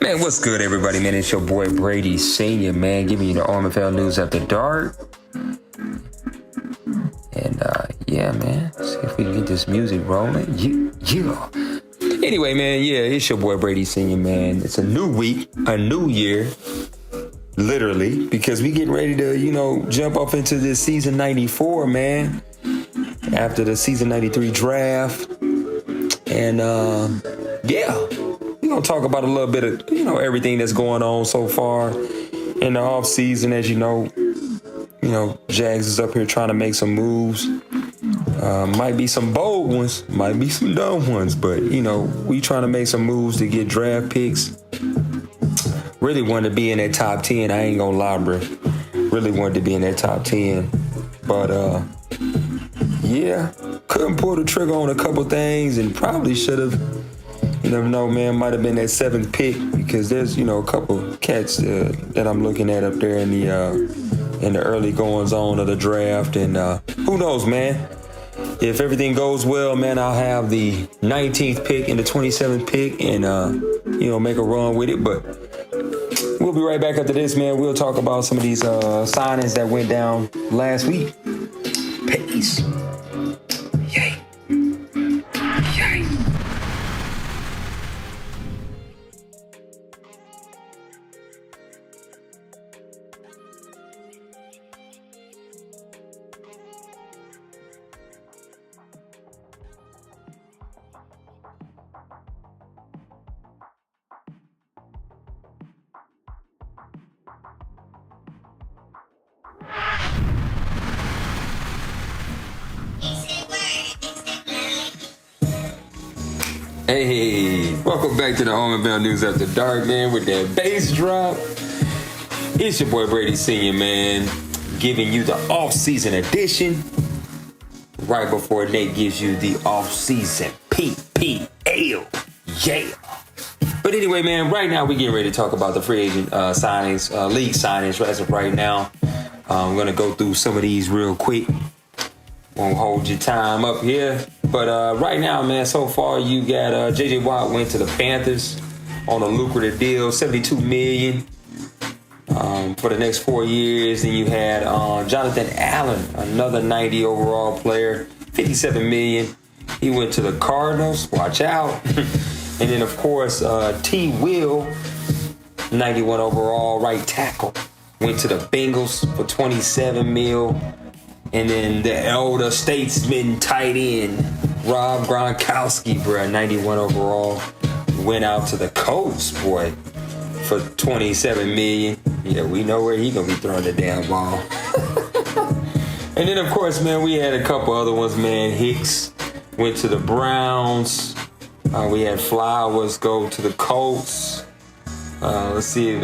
Man, what's good, everybody? Man, it's your boy Brady Senior, man, giving you the OMFL news after dark. And yeah, man, see if we can get this music rolling. Yeah. Anyway, man, yeah, it's your boy Brady Senior, man. It's a new week, a new year, literally, because we getting ready to, jump up into this season 94, man. After the season 93 draft, and yeah. We're going to talk about a little bit of, everything that's going on so far in the off season. As you know, Jags is up here trying to make some moves. Might be some bold ones, might be some dumb ones, but, we trying to make some moves to get draft picks. Really wanted to be in that top 10. I ain't going to lie, bro. Really wanted to be in that top 10. But, yeah, couldn't pull the trigger on a couple things and probably should have. You never know, man. Might have been that 7th pick because there's, a couple cats that I'm looking at up there in the early goings on of the draft, and who knows, man. If everything goes well, man, I'll have the 19th pick and the 27th pick, and make a run with it. But we'll be right back after this, man. We'll talk about some of these signings that went down last week. Peace. Yay. Hey, welcome back to the OMFL News After Dark, man, with that bass drop. It's your boy Brady Senior, man, giving you the off-season edition right before Nate gives you the off-season PPL. Yeah. But anyway, man, right now we're getting ready to talk about the free agent signings, league signings as of right now. I'm going to go through some of these real quick. Won't hold your time up here. But right now, man, so far you got J.J. Watt went to the Panthers on a lucrative deal, $72 million for the next 4 years. Then you had Jonathan Allen, another 90 overall player, $57 million. He went to the Cardinals. Watch out. And then, of course, T. Will, 91 overall, right tackle, went to the Bengals for $27 million. And then the elder statesman tight end, Rob Gronkowski, bro, 91 overall, went out to the Colts, boy, for $27 million. Yeah, we know where he gonna be throwing the damn ball. And then, of course, man, we had a couple other ones, man. Hicks went to the Browns. We had Flowers go to the Colts. Let's see,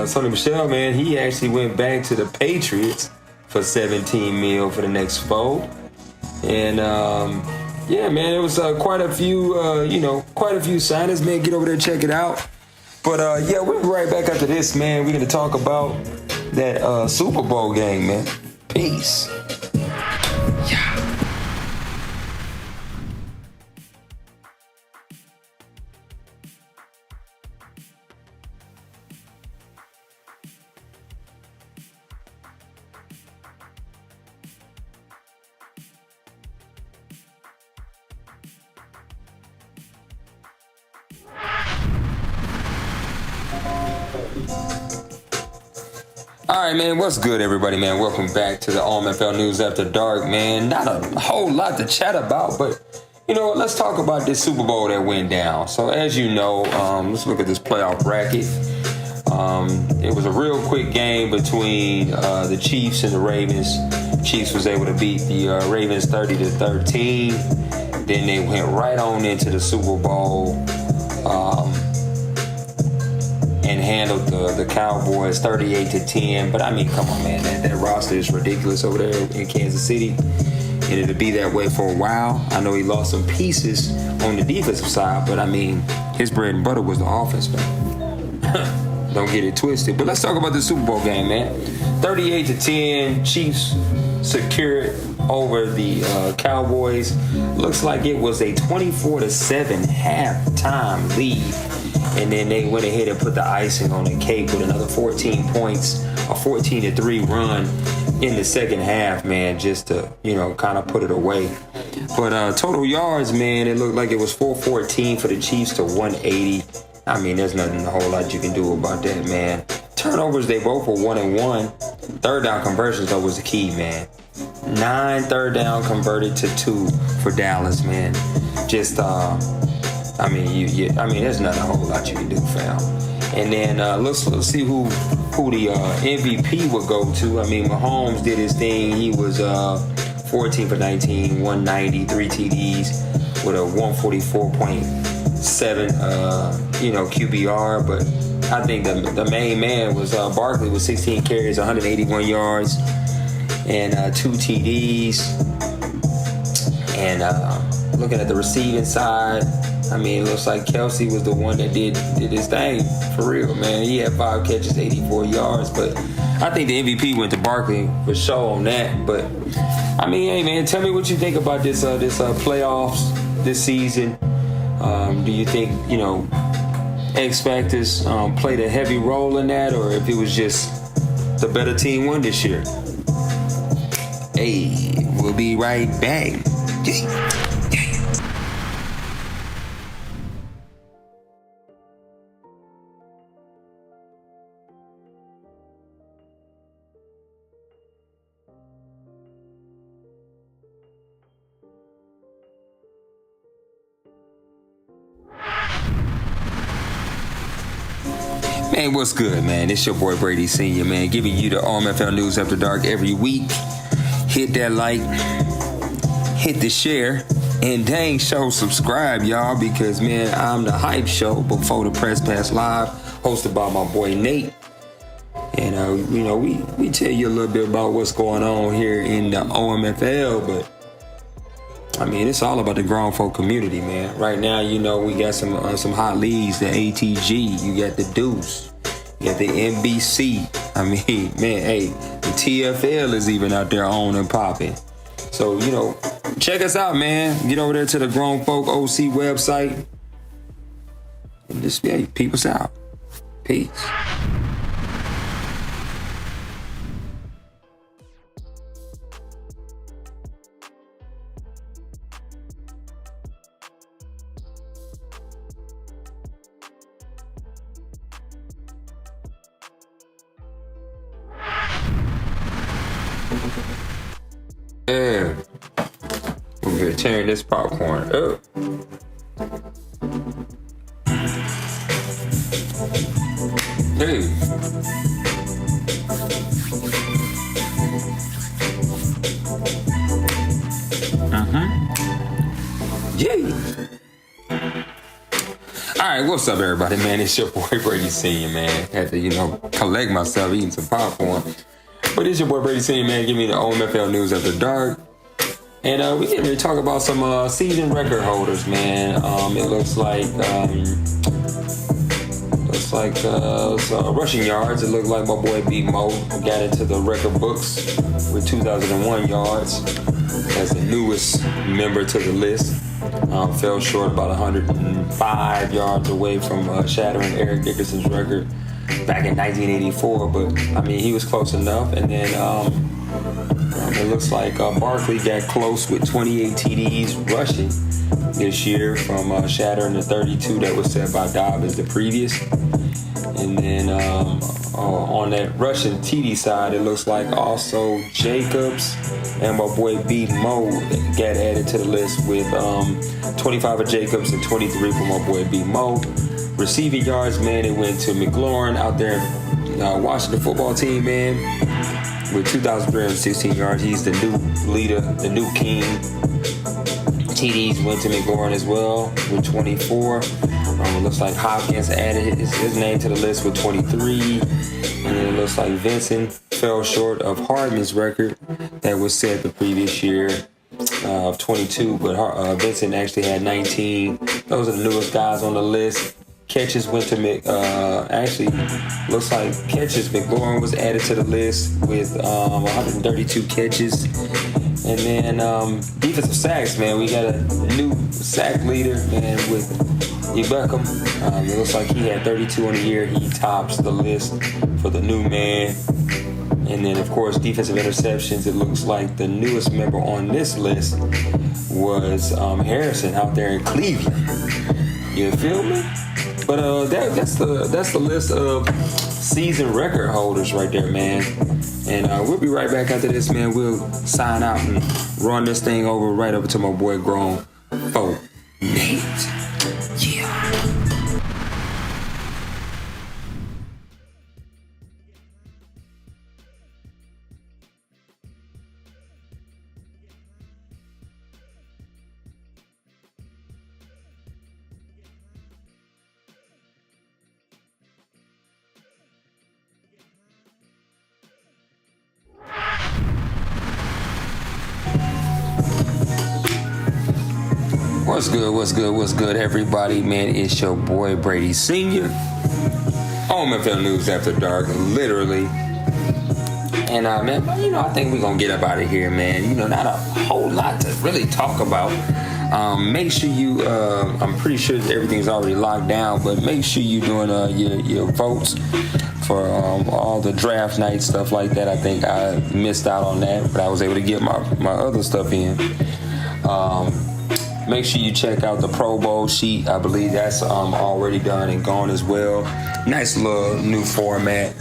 Sonny Michel, man, he actually went back to the Patriots for $17 million for the next 4. And yeah, man, it was quite a few signings, man. Get over there, check it out. But yeah, we'll be right back after this, man. We're gonna talk about that Super Bowl game, man. Peace. All right, man, what's good, everybody, man? Welcome back to the OMFL News After Dark, man. Not a whole lot to chat about, but, let's talk about this Super Bowl that went down. So, as you know, let's look at this playoff bracket. It was a real quick game between the Chiefs and the Ravens. Chiefs was able to beat the Ravens 30-13. Then they went right on into the Super Bowl. And handled the Cowboys 38-10. But I mean, come on, man, that roster is ridiculous over there in Kansas City, and it'll be that way for a while. I know he lost some pieces on the defensive side, but I mean, his bread and butter was the offense, man. Don't get it twisted. But let's talk about the Super Bowl game, man. 38-10, Chiefs secured over the Cowboys. Looks like it was a 24-7 halftime lead. And then they went ahead and put the icing on the cake with another 14 points, a 14-3 run in the second half, man, just to, kind of put it away. But total yards, man, it looked like it was 414 for the Chiefs to 180. I mean, there's nothing a whole lot you can do about that, man. Turnovers, they both were 1-1. Third down conversions, though, was the key, man. 9 third down converted to 2 for Dallas, man. Just, there's nothing a whole lot you can do, fam. And then let's see who the MVP would go to. I mean, Mahomes did his thing. He was 14 for 19, 190, 3 TDs with a 144.7 QBR. But I think the main man was Barkley with 16 carries, 181 yards, and 2 TDs. And looking at the receiving side, I mean, it looks like Kelsey was the one that did his thing for real, man. He had 5 catches, 84 yards, but I think the MVP went to Barkley for sure on that. But I mean, hey man, tell me what you think about this playoffs this season. Do you think X factors played a heavy role in that, or if it was just the better team won this year? Hey, we'll be right back. Man, what's good, man? It's your boy Brady Sr., man, giving you the OMFL News After Dark every week. Hit that like, hit the share, and dang sure subscribe, y'all, because, man, I'm the hype show before the Press Pass Live, hosted by my boy Nate. And, we tell you a little bit about what's going on here in the OMFL, but I mean, it's all about the GrownFolks community, man. Right now, we got some hot leagues, the ATG, you got the Deuce, you got the NBC. I mean, man, hey, the TFL is even out there on and popping. So, check us out, man. Get over there to the GrownFolks OC website and just, peep us out. Peace. Yeah, we're gonna tear this popcorn up. Hey. Yay. Alright, what's up, everybody, man? It's your boy Brady Sr., man. Had to, collect myself eating some popcorn. But it's your boy Brady Sr., man. Give me the OMFL News After Dark. And we can really talk about some season record holders, man. It looks like rushing yards. It looked like my boy B Mo got into the record books with 2001 yards as the newest member to the list. Fell short about 105 yards away from shattering Eric Dickerson's record back in 1984, but I mean, he was close enough. And then it looks like Barkley got close with 28 TDs rushing this year from shattering the 32 that was set by Dobbins the previous. And then on that rushing TD side, it looks like also Jacobs and my boy B Mo got added to the list with 25 of Jacobs and 23 from my boy B Mo. Receiving yards, man, it went to McLaurin out there Washington football team, man, with 2,316 yards. He's the new leader, the new king. TDs went to McLaurin as well with 24. It looks like Hopkins added his name to the list with 23. And then it looks like Vincent fell short of Hardman's record that was set the previous year of 22. But Vincent actually had 19. Those are the newest guys on the list. Catches went to actually looks like catches. McLaurin was added to the list with 132 catches. And then defensive sacks, man. We got a new sack leader, man, with Beckham. It looks like he had 32 in a year. He tops the list for the new man. And then, of course, defensive interceptions. It looks like the newest member on this list was Harrison out there in Cleveland. You feel me? But that's the list of season record holders right there, man. And we'll be right back after this, man. We'll sign out and run this thing right over to my boy GrownFolks. Yeah. What's good, everybody, man? It's your boy Brady Sr. OMFL News After Dark, literally. And man, I think we're gonna get up out of here, man. Not a whole lot to really talk about. Make sure you, I'm pretty sure everything's already locked down, but make sure you're doing your votes for all the draft night stuff like that. I think I missed out on that, but I was able to get my other stuff in. Make sure you check out the Pro Bowl sheet. I believe that's already done and gone as well. Nice little new format.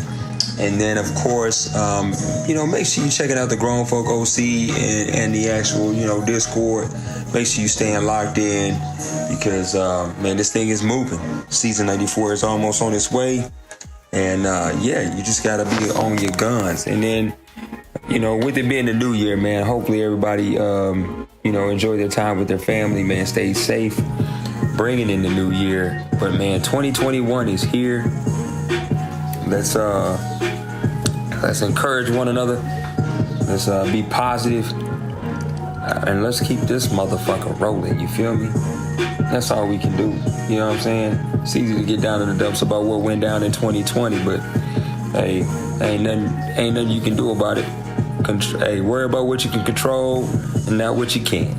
And then, of course, make sure you checking out the GrownFolks OC and the actual, Discord. Make sure you staying locked in because, man, this thing is moving. Season 94 is almost on its way. And, you just got to be on your guns. And then, with it being the new year, man, hopefully everybody, enjoy their time with their family, man. Stay safe, bringing in the new year. But, man, 2021 is here. Let's encourage one another. Let's be positive. And let's keep this motherfucker rolling. You feel me? That's all we can do. You know what I'm saying? It's easy to get down in the dumps about what went down in 2020, but hey, ain't nothing you can do about it. Worry about what you can control and not what you can't.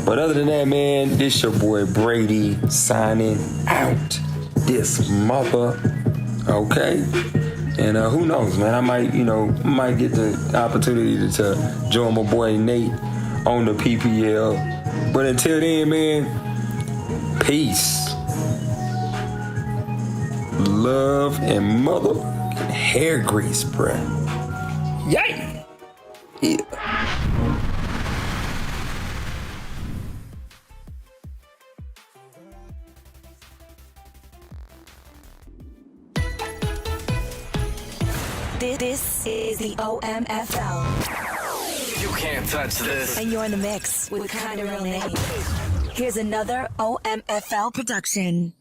But other than that, man, this your boy Brady signing out. This mother, okay? And who knows, man? I might get the opportunity to join my boy Nate on the PPL. But until then, man, peace, love, and mother hair grease, bruh. Yay! Yeah. This is the OMFL. You can't touch this. And you're in the mix with Kinda Real Name. Here's another OMFL production.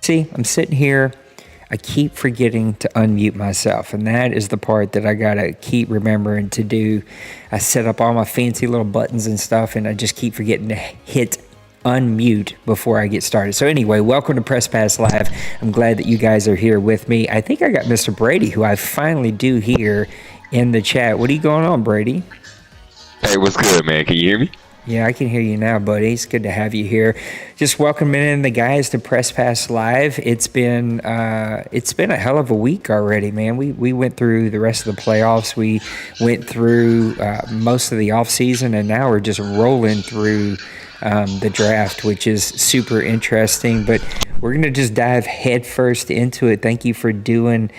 See, I'm sitting here, I keep forgetting to unmute myself, and that is the part that I gotta keep remembering to do. I set up all my fancy little buttons and stuff, and I just keep forgetting to hit unmute before I get started. So anyway, welcome to Press Pass Live. I'm glad that you guys are here with me. I think I got Mr. Brady, who I finally do hear in the chat. What are you going on, Brady? Hey, what's good, man? Can you hear me? Yeah, I can hear you now, buddy. It's good to have you here. Just welcoming in the guys to Press Pass Live. It's been a hell of a week already, man. We went through the rest of the playoffs. We went through most of the offseason, and now we're just rolling through the draft, which is super interesting. But we're going to just dive headfirst into it. Thank you for doing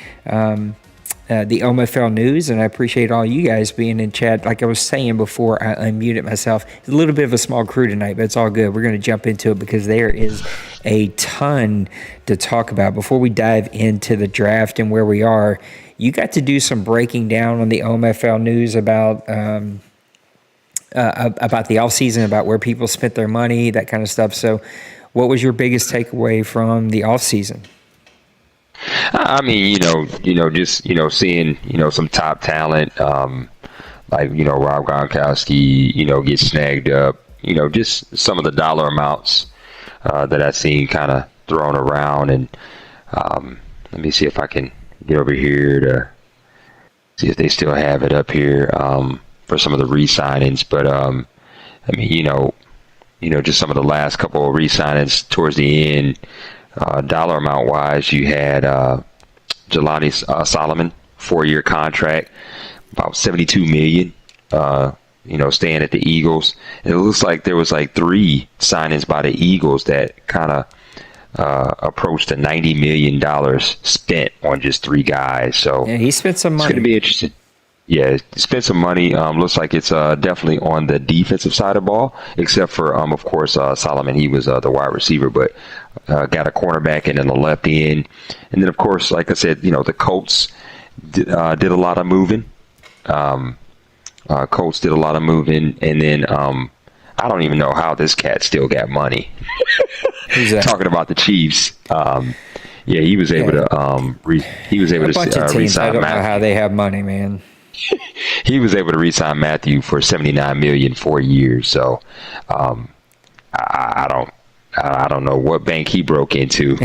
the OMFL news, and I appreciate all you guys being in chat. Like I was saying before I unmuted myself, it's a little bit of a small crew tonight, but it's all good. We're going to jump into it because there is a ton to talk about. Before we dive into the draft and where we are, you got to do some breaking down on the OMFL news about the offseason, about where people spent their money, that kind of stuff. So what was your biggest takeaway from the offseason? I mean, just seeing some top talent, like Rob Gronkowski, get snagged up. Just some of the dollar amounts that I've seen kind of thrown around, and let me see if I can get over here to see if they still have it up here for some of the re-signings. But I mean, just some of the last couple of re-signings towards the end. Dollar amount wise, you had Jelani Solomon, 4-year contract, about $72 million. Staying at the Eagles. And it looks like there was like 3 signings by the Eagles that kind of approached the $90 million spent on just 3 guys. So yeah, he spent some money. It's going to be interesting. Yeah, spent some money. Looks like it's definitely on the defensive side of the ball, except for, of course, Solomon. He was the wide receiver, but got a cornerback and then the left end. And then, of course, like I said, the Colts did a lot of moving. Colts did a lot of moving. And then I don't even know how this cat still got money. Who's that? Talking about the Chiefs. Yeah, he was able to re-sign. I don't know how they have money, man. He was able to re-sign Matthew for $79 million 4 years. So I don't know what bank he broke into.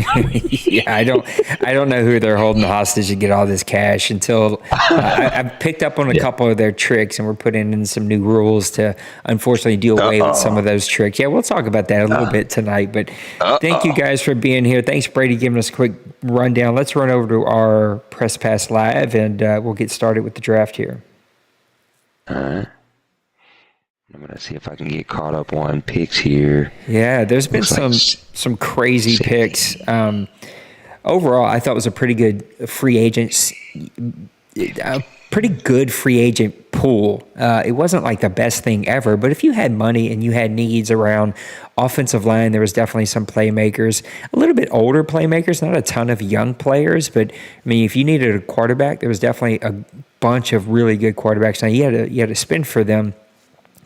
Yeah, I don't know who they're holding hostage to get all this cash until I picked up on a couple of their tricks, and we're putting in some new rules to unfortunately do away with some of those tricks. Yeah, we'll talk about that a little bit tonight. But thank you guys for being here. Thanks, Brady, giving us a quick rundown. Let's run over to our Press Pass Live, and we'll get started with the draft here. All right. I'm going to see if I can get caught up on picks here. Yeah, there's been some crazy picks. Overall, I thought it was a pretty good free agent pool. It wasn't like the best thing ever, but if you had money and you had needs around offensive line, there was definitely some playmakers, a little bit older playmakers, not a ton of young players, but I mean, if you needed a quarterback, there was definitely a bunch of really good quarterbacks. Now you had to spend for them.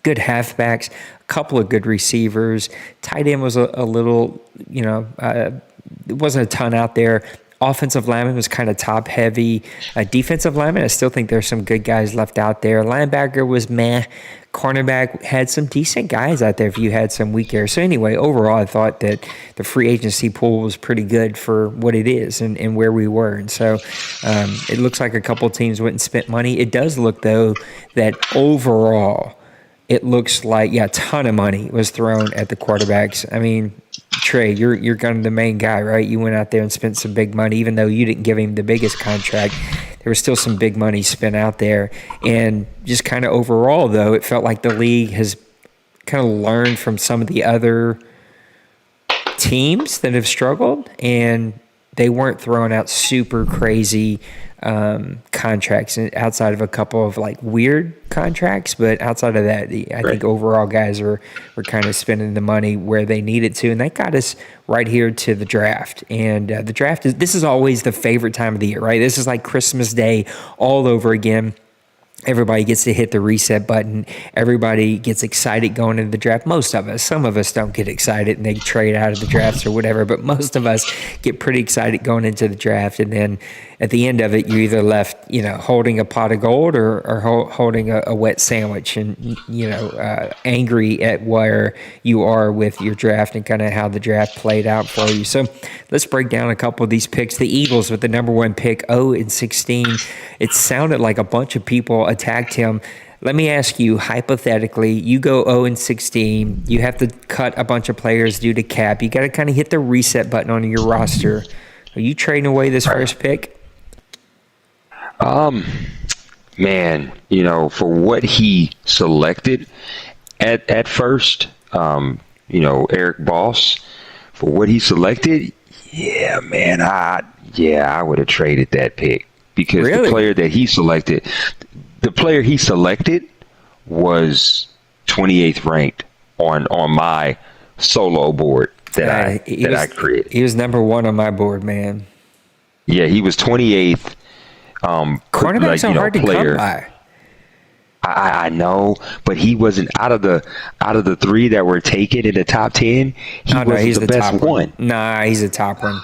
Good halfbacks, a couple of good receivers. Tight end was a little, it wasn't a ton out there. Offensive lineman was kind of top heavy. Defensive lineman, I still think there's some good guys left out there. Linebacker was meh. Cornerback had some decent guys out there if you had some weak areas. So anyway, overall, I thought that the free agency pool was pretty good for what it is and where we were. And so it looks like a couple teams went and spent money. It does look, though, that overall, it looks like, a ton of money was thrown at the quarterbacks. I mean, Trey, you're kind of the main guy, right? You went out there and spent some big money, even though you didn't give him the biggest contract. There was still some big money spent out there. And just kind of overall, though, it felt like the league has kind of learned from some of the other teams that have struggled, and they weren't throwing out super crazy contracts outside of a couple of like weird contracts, but outside of that, I think overall guys were kind of spending the money where they needed to, and that got us right here to the draft. And the draft this is always the favorite time of the year, right? This is like Christmas Day all over again. everybody gets to hit the reset button. Everybody gets excited going into the draft. Most of us. Some of us don't get excited and they trade out of the drafts or whatever, but most of us get pretty excited going into the draft. And then at the end of it, you're either left, holding a pot of gold or holding a wet sandwich and, angry at where you are with your draft and kind of how the draft played out for you. So let's break down a couple of these picks. The Eagles with the number 1 pick, 0-16. It sounded like a bunch of people attacked him. Let me ask you, hypothetically, you go 0-16. You have to cut a bunch of players due to cap. You got to kind of hit the reset button on your roster. Are you trading away this first pick? Man, for what he selected at first, Eric Boss, for what he selected, yeah, man, I would have traded that pick because Really? the player he selected was 28th ranked on my solo board that I created. He was number 1 on my board, man. Yeah, he was 28th. Cornerbacks are hard to come by. I know, but he wasn't out of the 3 that were taken in the top 10. He's the best one. Nah, he's the top one.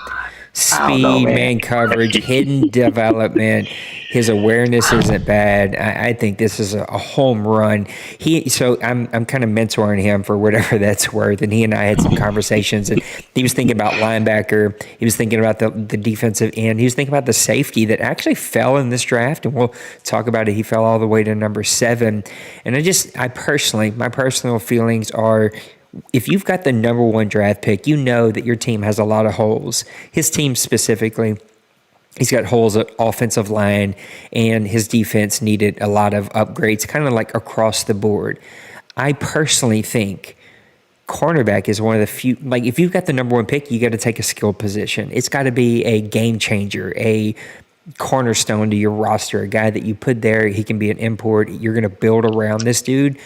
Speed, man coverage, hidden development. His awareness isn't bad. I think this is a home run. I'm kind of mentoring him for whatever that's worth. And he and I had some conversations. And he was thinking about linebacker. He was thinking about the defensive end. He was thinking about the safety that actually fell in this draft. And we'll talk about it. He fell all the way to number 7. And my personal feelings are, if you've got the number 1 draft pick, you know that your team has a lot of holes. His team specifically, he's got holes at offensive line, and his defense needed a lot of upgrades, kind of like across the board. I personally think cornerback is one of the few, like if you've got the number 1 pick, you got to take a skill position. It's got to be a game changer, a cornerstone to your roster, a guy that you put there. He can be an import. You're going to build around this dude.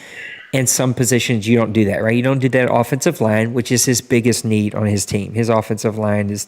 And some positions you don't do that, right? You don't do that offensive line, which is his biggest need on his team. His offensive line is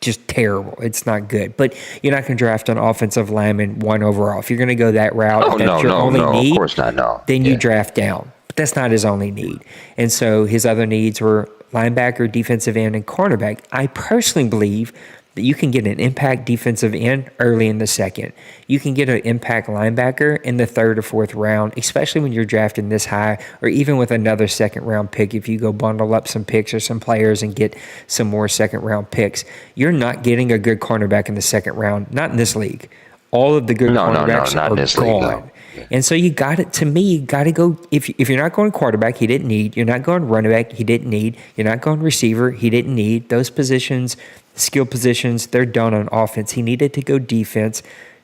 just terrible. It's not good. But you're not going to draft an offensive lineman 1 overall. If you're going to go that route, if that's your only need, of course not, no. Then you draft down. But that's not his only need. And so his other needs were linebacker, defensive end, and cornerback. I personally believe that you can get an impact defensive end early in the second. You can get an impact linebacker in the 3rd or 4th round, especially when you're drafting this high, or even with another 2nd round pick. If you go bundle up some picks or some players and get some more 2nd round picks, you're not getting a good cornerback in the 2nd round, not in this league. All of the good cornerbacks are gone. And so you got to go, if you're not going quarterback, he didn't need. You're not going running back, he didn't need. You're not going receiver, he didn't need. Those positions, skill positions, they're done on offense. He needed to go defense.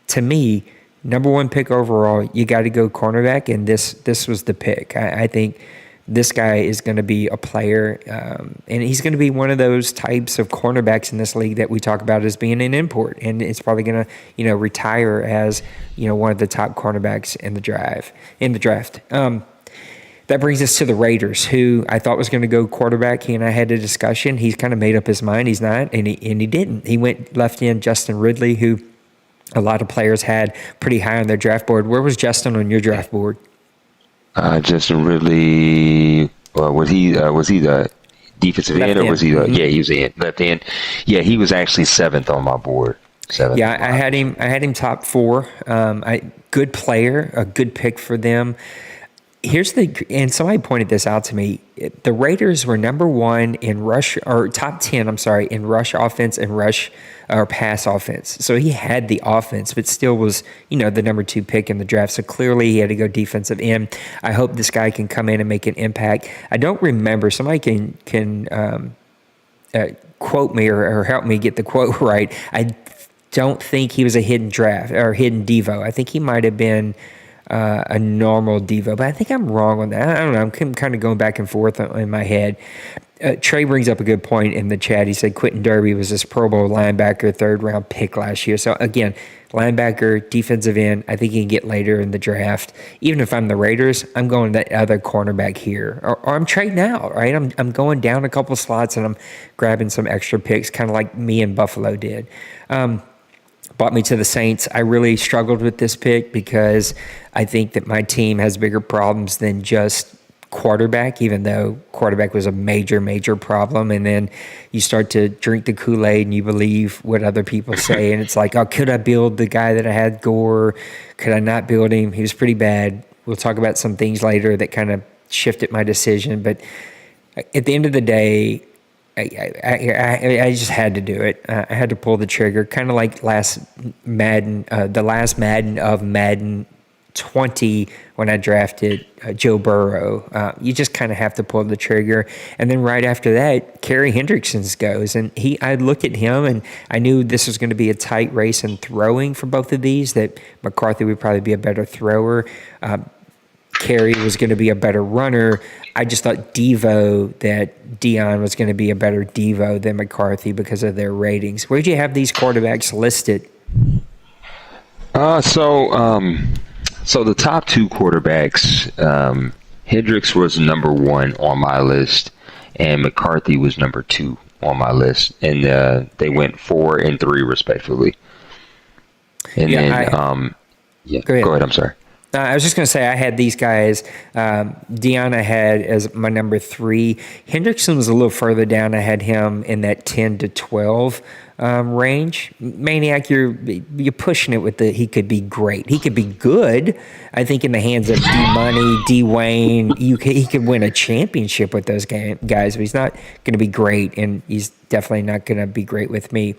To me, number 1 pick overall, you got to go cornerback, and this was the pick. I think this guy is going to be a player, and he's going to be one of those types of cornerbacks in this league that we talk about as being an import, and it's probably going to, retire as, one of the top cornerbacks in the draft. That brings us to the Raiders, who I thought was going to go quarterback. He and I had a discussion. He's kind of made up his mind. He's not, and he didn't. He went left in Justin Ridley, who a lot of players had pretty high on their draft board. Where was Justin on your draft board? Justin Ridley, was he the defensive left end, or was he Mm-hmm. Yeah, he was the left end. Yeah, he was actually 7th on my board. 7th. Yeah, I had him top 4. Good player, a good pick for them. And somebody pointed this out to me. The Raiders were number 1 in rush, or top 10, in rush offense and rush or pass offense. So he had the offense, but still was, the number 2 pick in the draft. So clearly he had to go defensive end. I hope this guy can come in and make an impact. I don't remember. Somebody can quote me or help me get the quote right. I don't think he was a hidden draft or hidden Devo. I think he might have been a normal Devo, but I think I'm wrong on that. I don't know. I'm kind of going back and forth in my head. Trey brings up a good point in the chat. He said Quentin Derby was this Pro Bowl linebacker, 3rd round pick last year. So again, linebacker, defensive end, I think he can get later in the draft. Even if I'm the Raiders, I'm going that other cornerback here, or I'm trading out, right? I'm going down a couple slots and I'm grabbing some extra picks, kind of like me and Buffalo did. brought me to the Saints. I really struggled with this pick because I think that my team has bigger problems than just quarterback, even though quarterback was a major, major problem. And then you start to drink the Kool-Aid and you believe what other people say. And it's like, oh, could I build the guy that I had, Gore? Could I not build him? He was pretty bad. We'll talk about some things later that kind of shifted my decision. But at the end of the day, I just had to do it. I had to pull the trigger, kind of like last Madden, the last Madden of Madden 20 when I drafted Joe Burrow. You just kind of have to pull the trigger. And then right after that, Kerry Hendrickson's goes. And I looked at him and I knew this was going to be a tight race in throwing for both of these, that McCarthy would probably be a better thrower. Kerry was going to be a better runner. I just thought that Dion was going to be a better Devo than McCarthy because of their ratings. Where'd you have these quarterbacks listed? So the top two quarterbacks, Hendricks was number 1 on my list, and McCarthy was number 2 on my list, and they went 4 and 3 respectively. And Go ahead. I'm sorry. I was just going to say I had these guys. Dion I had as my number 3. Hendrickson was a little further down. I had him in that 10 to 12 range. Maniac, you're pushing it with he could be great. He could be good. I think in the hands of D-Money, D-Wayne, he could win a championship with those guys, but he's not going to be great, and he's definitely not going to be great with me.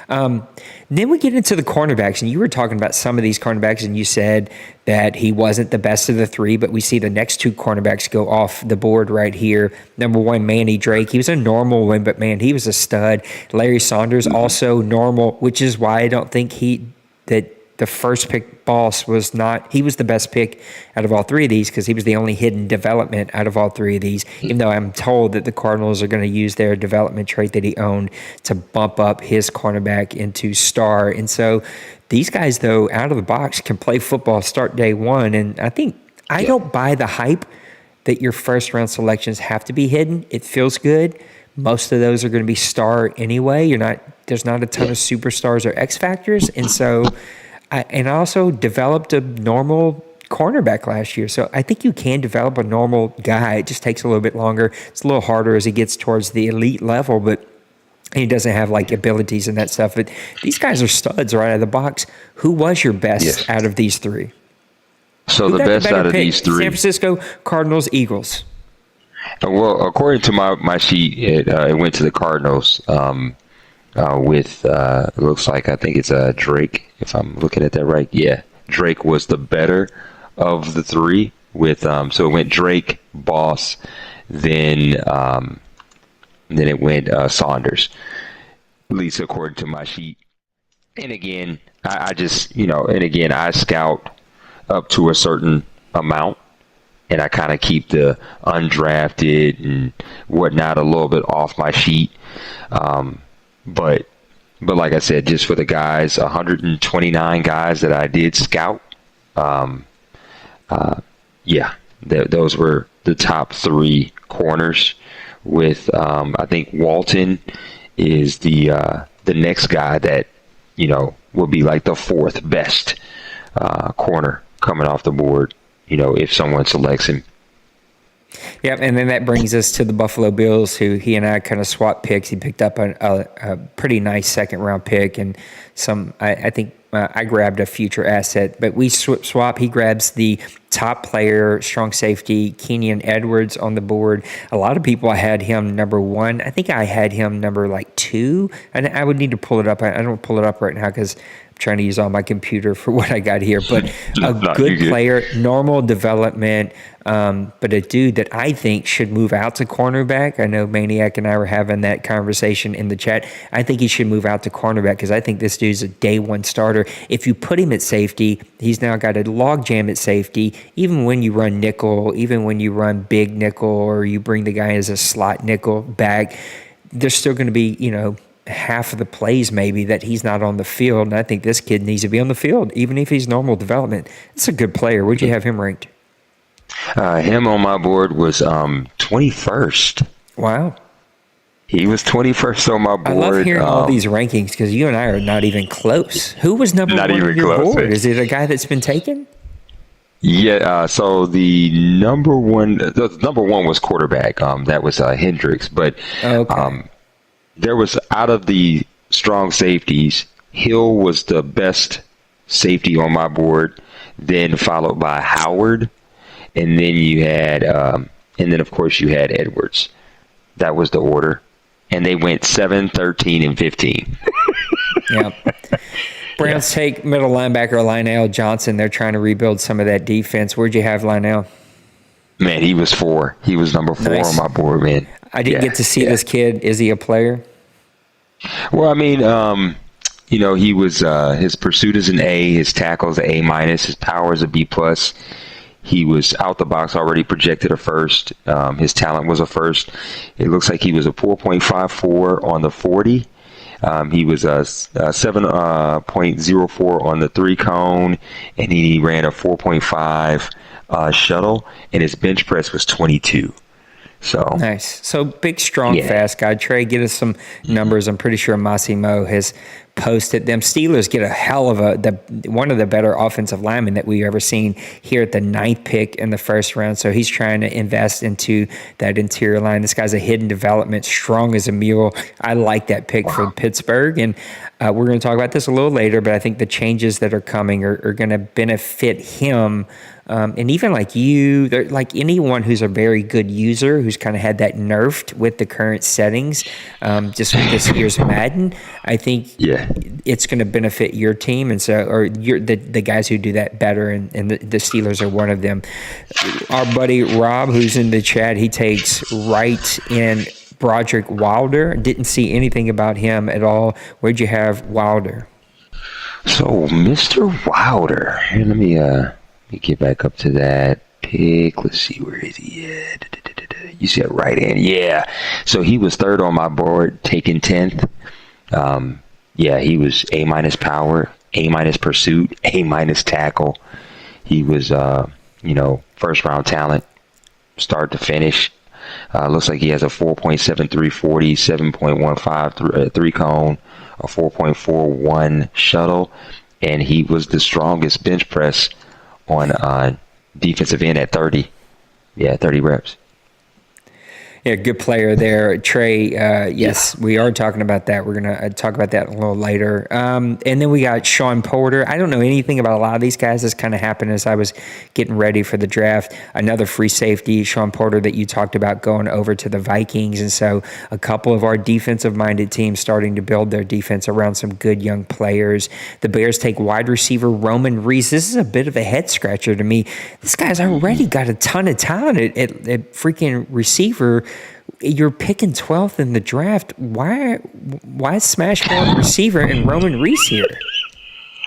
Then we get into the cornerbacks, and you were talking about some of these cornerbacks, and you said that he wasn't the best of the 3, but we see the next 2 cornerbacks go off the board right here. Number 1, Manny Drake. He was a normal win, but man, he was a stud. Larry Saunders, also normal, which is why I don't think that the first pick boss was not, he was the best pick out of all 3 of these because he was the only hidden development out of all 3 of these, even though I'm told that the Cardinals are going to use their development trait that he owned to bump up his cornerback into star. And so these guys, though, out of the box can play football, start day 1. And I don't buy the hype that your first round selections have to be hidden. It feels good. Most of those are going to be star anyway. There's not a ton of superstars or X factors. And so, I also developed a normal cornerback last year. So I think you can develop a normal guy. It just takes a little bit longer. It's a little harder as he gets towards the elite level, but he doesn't have like abilities and that stuff. But these guys are studs right out of the box. Who was your best out of these 3? So the best out of these 3. San Francisco, Cardinals, Eagles. Well, according to my sheet, it went to the Cardinals with it looks like, I think it's Drake, if I'm looking at that right. Yeah, Drake was the better of the 3 with so it went Drake, Boss, then it went Saunders, at least according to my sheet. And again, I just I scout up to a certain amount, and I kind of keep the undrafted and whatnot a little bit off my sheet. But like I said, just for the guys, 129 guys that I did scout, those were the top 3 corners. With I think Walton is the next guy that will be like the 4th best corner coming off the board. If someone selects him. Yep, and then that brings us to the Buffalo Bills, who he and I kind of swapped picks. He picked up a pretty nice second-round pick, and I think I grabbed a future asset. But we swap. He grabs the top player, strong safety, Kenyon Edwards on the board. A lot of people, I had him number 1. I think I had him number 2. And I would need to pull it up. I don't pull it up right now because trying to use all my computer for what I got here, but a good player, normal development, but a dude that I think should move out to cornerback. I know Maniac and I were having that conversation in the chat. I think he should move out to cornerback because I think this dude's a day 1 starter. If you put him at safety, he's now got a log jam at safety. Even when you run nickel, even when you run big nickel, or you bring the guy as a slot nickel back, there's still going to be, half of the plays maybe that he's not on the field. And I think this kid needs to be on the field, even if he's normal development. It's a good player. Where'd you have him ranked? Him on my board was 21st. Wow. He was 21st on my board. I love hearing all these rankings because you and I are not even close. Who was number Not one even on your close. board? Is it a guy that's been taken? Yeah, so the number one was quarterback. That was Hendricks, but there was, out of the strong safeties, Hill was the best safety on my board, then followed by Howard, and then you had, and then of course you had Edwards. That was the order, and they went 7, 13, and 15. Yep. Browns take middle linebacker Lionel Johnson. They're trying to rebuild some of that defense. Where'd you have Lionel? Man, he was 4. He was number 4 Nice. on my board, man. I didn't get to see this kid. Is he a player? Well, I mean, he was, his pursuit is an A, his tackle is an A-, his power is a B+. He was out the box already projected a first. His talent was a first. It looks like he was a 4.54 on the 40. He was a 7.04 on the 3-cone, and he ran a 4.5 shuttle, and his bench press was 22. So Nice. So big, strong, Yeah. fast guy. Trey, get us some numbers. I'm pretty sure Massimo has posted them. Steelers get a hell of one of the better offensive linemen that we've ever seen here at the 9th pick in the first round. So he's trying to invest into that interior line. This guy's a hidden development, strong as a mule. I like that pick for Pittsburgh. And we're going to talk about this a little later, but I think the changes that are coming are going to benefit him. And even like you, like anyone who's a very good user, who's kind of had that nerfed with the current settings, just with this year's Madden, I think it's going to benefit your team, and so, or the guys who do that better, and the Steelers are one of them. Our buddy Rob, who's in the chat, he takes right in Broderick Wilder. Didn't see anything about him at all. Where'd you have Wilder? So Mr. Wilder, here, let me get back up to that pick. Let's see, where is he at? You see it right in. Yeah. So he was 3rd on my board, taken 10th. He was A- power, A- pursuit, A- tackle. He was, first round talent, start to finish. Looks like he has a 4.73 40, 7.15 3-cone, a 4.41 shuttle, and he was the strongest bench press on defensive end at 30. Yeah, 30 reps. Yeah, good player there. Trey, yes, we are talking about that. We're going to talk about that a little later. And then we got Sean Porter. I don't know anything about a lot of these guys. This kind of happened as I was getting ready for the draft. Another free safety, Sean Porter, that you talked about going over to the Vikings. And so a couple of our defensive-minded teams starting to build their defense around some good young players. The Bears take wide receiver Roman Reese. This is a bit of a head-scratcher to me. This guy's already got a ton of talent at freaking receiver. You're picking 12th in the draft. Why smash one receiver and Roman Reese here?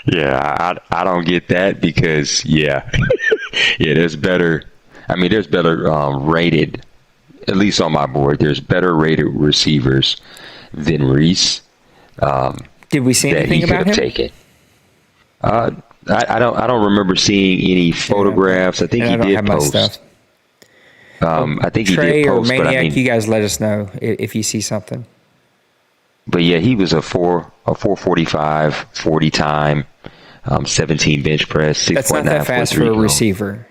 Yeah, I don't get that because there's better. I mean, there's better rated, at least on my board. There's better rated receivers than Reese. Did we see anything about him? Taken. I don't remember seeing any photographs. I think he did post. I think he Trey did post, or Maniac, but I mean, you guys let us know if you see something. But yeah, he was a 4.45 40 time, 17 bench press, 6.9. That's not that fast for a receiver.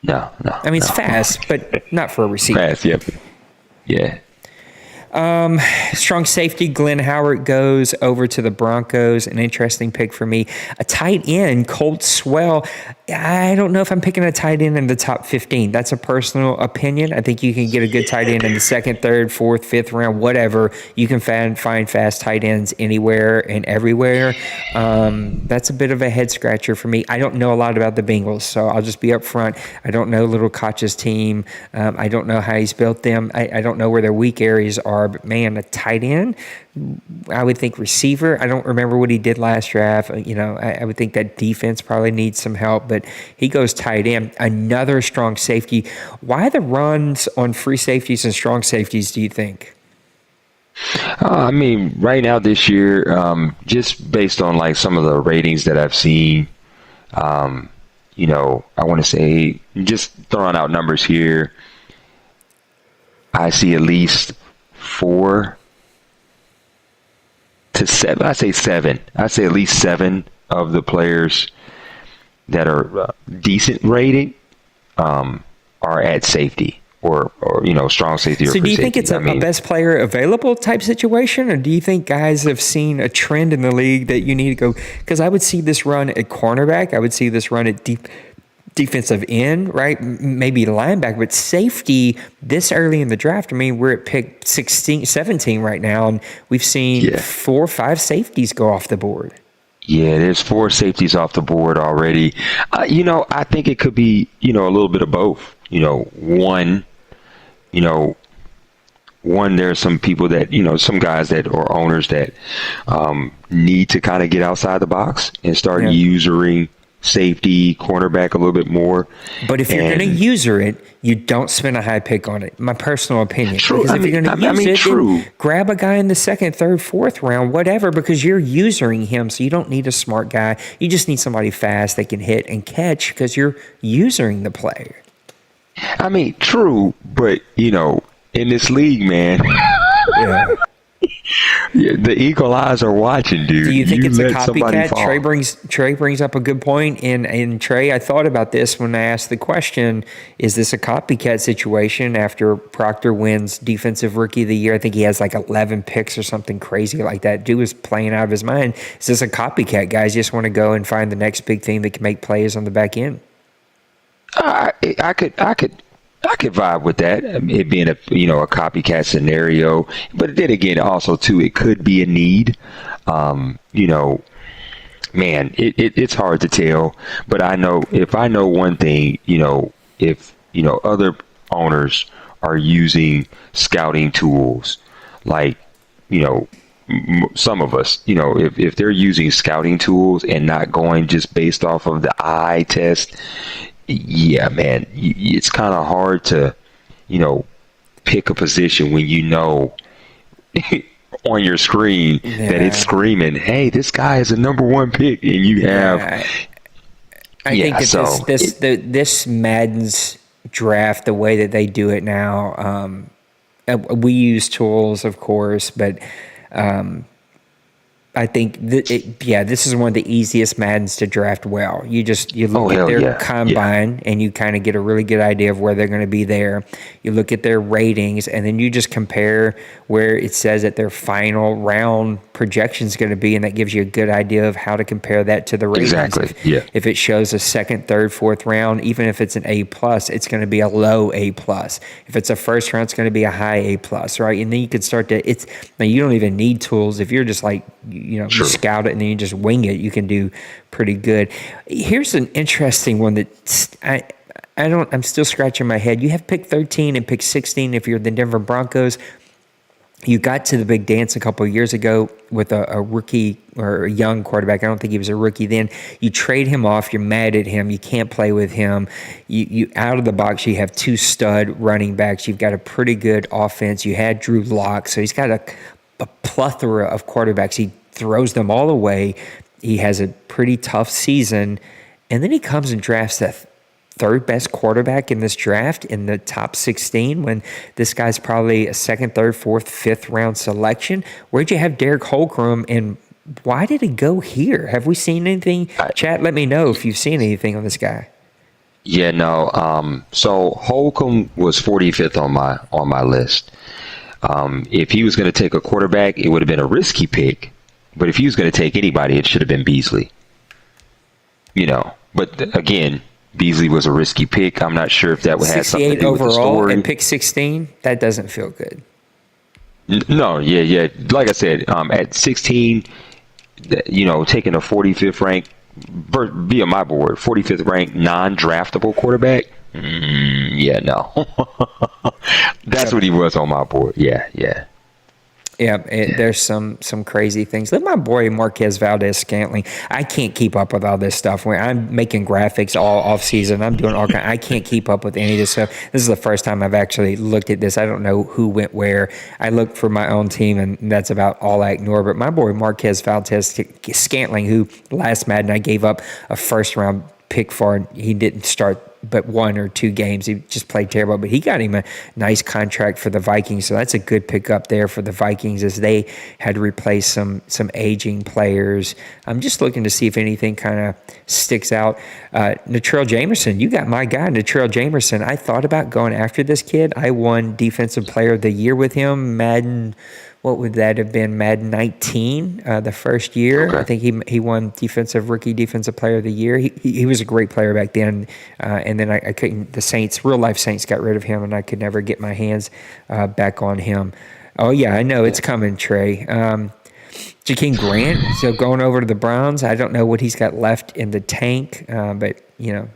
No. I mean, it's fast, but not for a receiver. Fast, yep. Yeah. Strong safety Glenn Howard goes over to the Broncos. An interesting pick for me. A tight end, Colt Swell. I don't know if I'm picking a tight end in the top 15. That's a personal opinion. I think you can get a good tight end in the 2nd, 3rd, 4th, 5th round, whatever. You can find fast tight ends anywhere and everywhere. That's a bit of a head scratcher for me. I don't know a lot about the Bengals, so I'll just be up front. I don't know Little Koch's team. I don't know how he's built them. I don't know where their weak areas are, but man, a tight end, I would think receiver. I don't remember what he did last draft. I would think that defense probably needs some help, but he goes tight end. Another strong safety. Why the runs on free safeties and strong safeties, do you think? I mean, right now this year, just based on like some of the ratings that I've seen, I want to say, just throwing out numbers here, I see at least 4 to 7. I say 7. I say at least 7 of the players that are decent rated are at safety or strong safety. So or do you safety. think it's a best player available type situation, or do you think guys have seen a trend in the league that you need to go? Because I would see this run at cornerback. I would see this run at defensive end, right? Maybe linebacker, but safety this early in the draft. I mean, we're at pick 16, 17 right now, and we've seen 4 or 5 safeties go off the board. Yeah, there's 4 safeties off the board already. I think it could be, a little bit of both. One, there's some people that, some guys that or owners that need to kind of get outside the box and start using safety, cornerback a little bit more. But if you're going to user it, you don't spend a high pick on it. My personal opinion. True. Because if you're going to use it, true. then grab a guy in the 2nd, 3rd, 4th round, whatever, because you're using him. So you don't need a smart guy. You just need somebody fast that can hit and catch because you're using the player. True, but in this league, man, the eagle eyes are watching, dude. Do you think it's a copycat? Trey brings up a good point. And Trey, I thought about this when I asked the question: is this a copycat situation after Proctor wins Defensive Rookie of the Year? I think he has like 11 picks or something crazy like that. Dude was playing out of his mind. Is this a copycat? Guys just want to go and find the next big thing that can make plays on the back end. I could vibe with that. It being a copycat scenario, but then again, also too, it could be a need. Man, it's hard to tell. But I know one thing, if other owners are using scouting tools, like some of us, if they're using scouting tools and not going just based off of the eye test. Yeah, man, it's kind of hard to, pick a position when on your screen that it's screaming, hey, this guy is a number 1 pick, and you have. I think that this Madden's draft, the way that they do it now, we use tools, of course, but I think this is one of the easiest Maddens to draft well. You look at their combine and you kind of get a really good idea of where they're going to be there. You look at their ratings and then you just compare where it says that their final round projection is going to be, and that gives you a good idea of how to compare that to the ratings. Exactly. If it shows a 2nd, 3rd, 4th round, even if it's an A+, it's going to be a low A+. If it's a 1st round, it's going to be a high A+, right? And then you can start to you don't even need tools. If you're just like you scout it and then you just wing it, you can do pretty good. Here's an interesting one that I'm still scratching my head. You have pick 13 and pick 16 if you're the Denver Broncos. You got to the big dance a couple of years ago with a rookie or a young quarterback. I don't think he was a rookie then. You trade him off. You're mad at him. You can't play with him. You out of the box, you have 2 stud running backs. You've got a pretty good offense. You had Drew Lock, so he's got a plethora of quarterbacks. He throws them all away. He has a pretty tough season. And then he comes and drafts the 3rd best quarterback in this draft in the top 16 when this guy's probably a 2nd, 3rd, 4th, 5th round selection. Where'd you have Derek Holcomb, and why did he go here? Have we seen anything? Chat, let me know if you've seen anything on this guy. Yeah, no. So Holcomb was 45th on my list. If he was going to take a quarterback, it would have been a risky pick. But if he was going to take anybody, it should have been Beasley. But again, Beasley was a risky pick. I'm not sure if that would have something to do with the story. 68 overall and pick 16, that doesn't feel good. No, yeah. Like I said, at 16, taking a 45th ranked, via my board, 45th ranked non-draftable quarterback. No. That's what he was on my board. Yeah. Yeah, there's some crazy things. Let my boy Marquez Valdez-Scantling. I can't keep up with all this stuff. When I'm making graphics all off season, I'm doing all kind. I can't keep up with any of this stuff. This is the first time I've actually looked at this. I don't know who went where. I look for my own team, and that's about all I ignore. But my boy Marquez Valdez-Scantling, who last Madden I gave up a 1st round pick for, he didn't start but 1 or 2 games. He just played terrible, but he got him a nice contract for the Vikings. So that's a good pickup there for the Vikings as they had to replace some aging players. I'm just looking to see if anything kind of sticks out. Natrell Jamerson, you got my guy, Natrell Jamerson. I thought about going after this kid. I won Defensive Player of the Year with him, Madden. What would that have been? Madden 19, the first year. Okay. I think he won Rookie Defensive Player of the Year. He was a great player back then. And then I couldn't. The Saints, real life Saints, got rid of him, and I could never get my hands back on him. Oh yeah, I know it's coming, Trey. Jakeem Grant, so going over to the Browns. I don't know what he's got left in the tank, but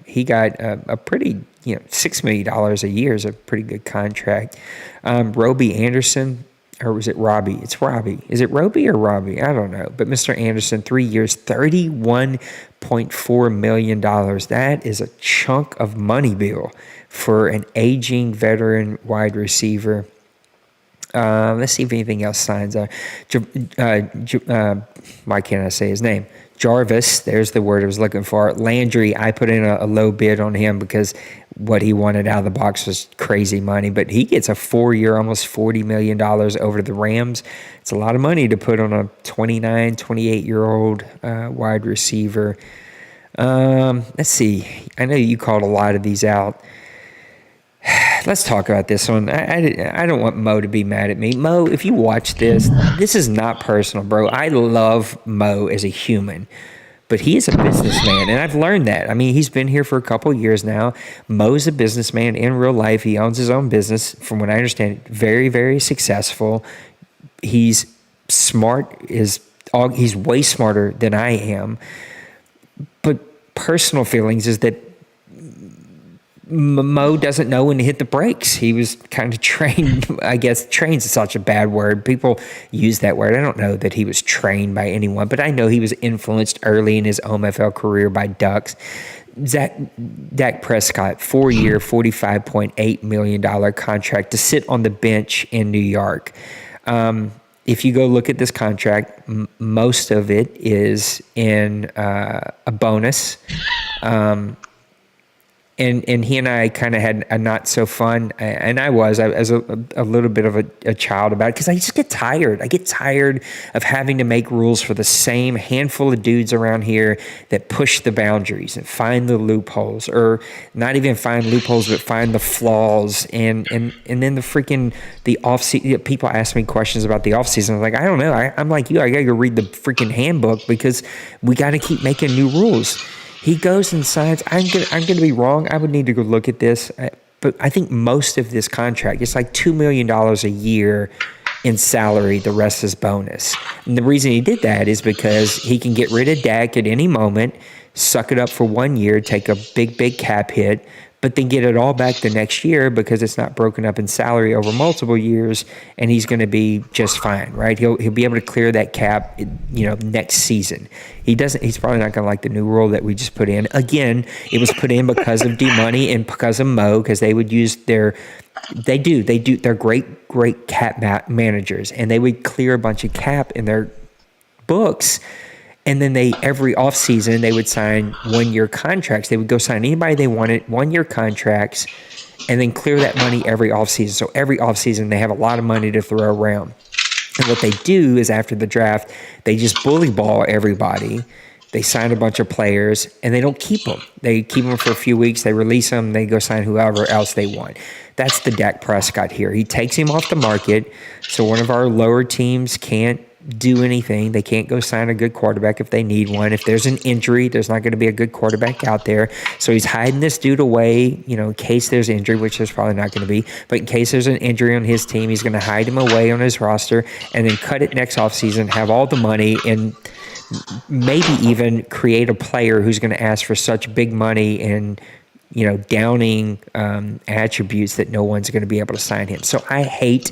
he got a pretty $6 million a year is a pretty good contract. Robbie Anderson. Or was it Robbie? It's Robbie. Is it Robbie or Robbie? I don't know. But Mr. Anderson, 3 years, $31.4 million. That is a chunk of money, Bill, for an aging veteran wide receiver. Let's see if anything else signs up. Why can't I say his name? Jarvis, there's the word I was looking for. Landry, I put in a low bid on him because what he wanted out of the box was crazy money. But he gets a 4-year, almost $40 million over to the Rams. It's a lot of money to put on a 29, 28-year-old wide receiver. Let's see. I know you called a lot of these out. Let's talk about this one. I don't want Mo to be mad at me. Mo, if you watch this is not personal, bro. I love Mo as a human, but he is a businessman, and I've learned that. I mean, he's been here for a couple years now. Mo's a businessman in real life. He owns his own business, from what I understand, very, very successful. He's smart. He's way smarter than I am. But personal feelings is that Mo doesn't know when to hit the brakes. He was kind of trained, I guess. Trained is such a bad word. People use that word. I don't know that he was trained by anyone, but I know he was influenced early in his OMFL career by Ducks. Dak Prescott, 4-year, $45.8 million contract to sit on the bench in New York. If you go look at this contract, most of it is in a bonus. And he and I kind of had a not so fun, and I was a little bit of a child about it, because I just get tired. I get tired of having to make rules for the same handful of dudes around here that push the boundaries and find the loopholes, or not even find loopholes, but find the flaws. And then the off-season, people ask me questions about the off-season. I'm like, I don't know. I'm like you. I got to go read the freaking handbook, because we got to keep making new rules. He goes and signs. I'm gonna be wrong. I would need to go look at this, but I think most of this contract, it's like $2 million a year in salary. The rest is bonus. And the reason he did that is because he can get rid of Dak at any moment, suck it up for 1 year, take a big cap hit, but then get it all back the next year because it's not broken up in salary over multiple years, and he's going to be just fine, right? He'll be able to clear that cap, next season. He's probably not going to like the new rule that we just put in. Again, it was put in because of D-Money and because of Mo, because they would use they're great cap managers, and they would clear a bunch of cap in their books. And then every offseason, they would sign 1-year contracts. They would go sign anybody they wanted, 1-year contracts, and then clear that money every offseason. So every offseason, they have a lot of money to throw around. And what they do is, after the draft, they just bully ball everybody. They sign a bunch of players, and they don't keep them. They keep them for a few weeks. They release them. They go sign whoever else they want. That's the Dak Prescott here. He takes him off the market, so one of our lower teams can't do anything. They can't go sign a good quarterback if they need one. If there's an injury, there's not going to be a good quarterback out there. So he's hiding this dude away, in case there's injury, which there's probably not going to be. But in case there's an injury on his team, he's going to hide him away on his roster and then cut it next offseason, have all the money, and maybe even create a player who's going to ask for such big money and downing attributes that no one's going to be able to sign him. So I hate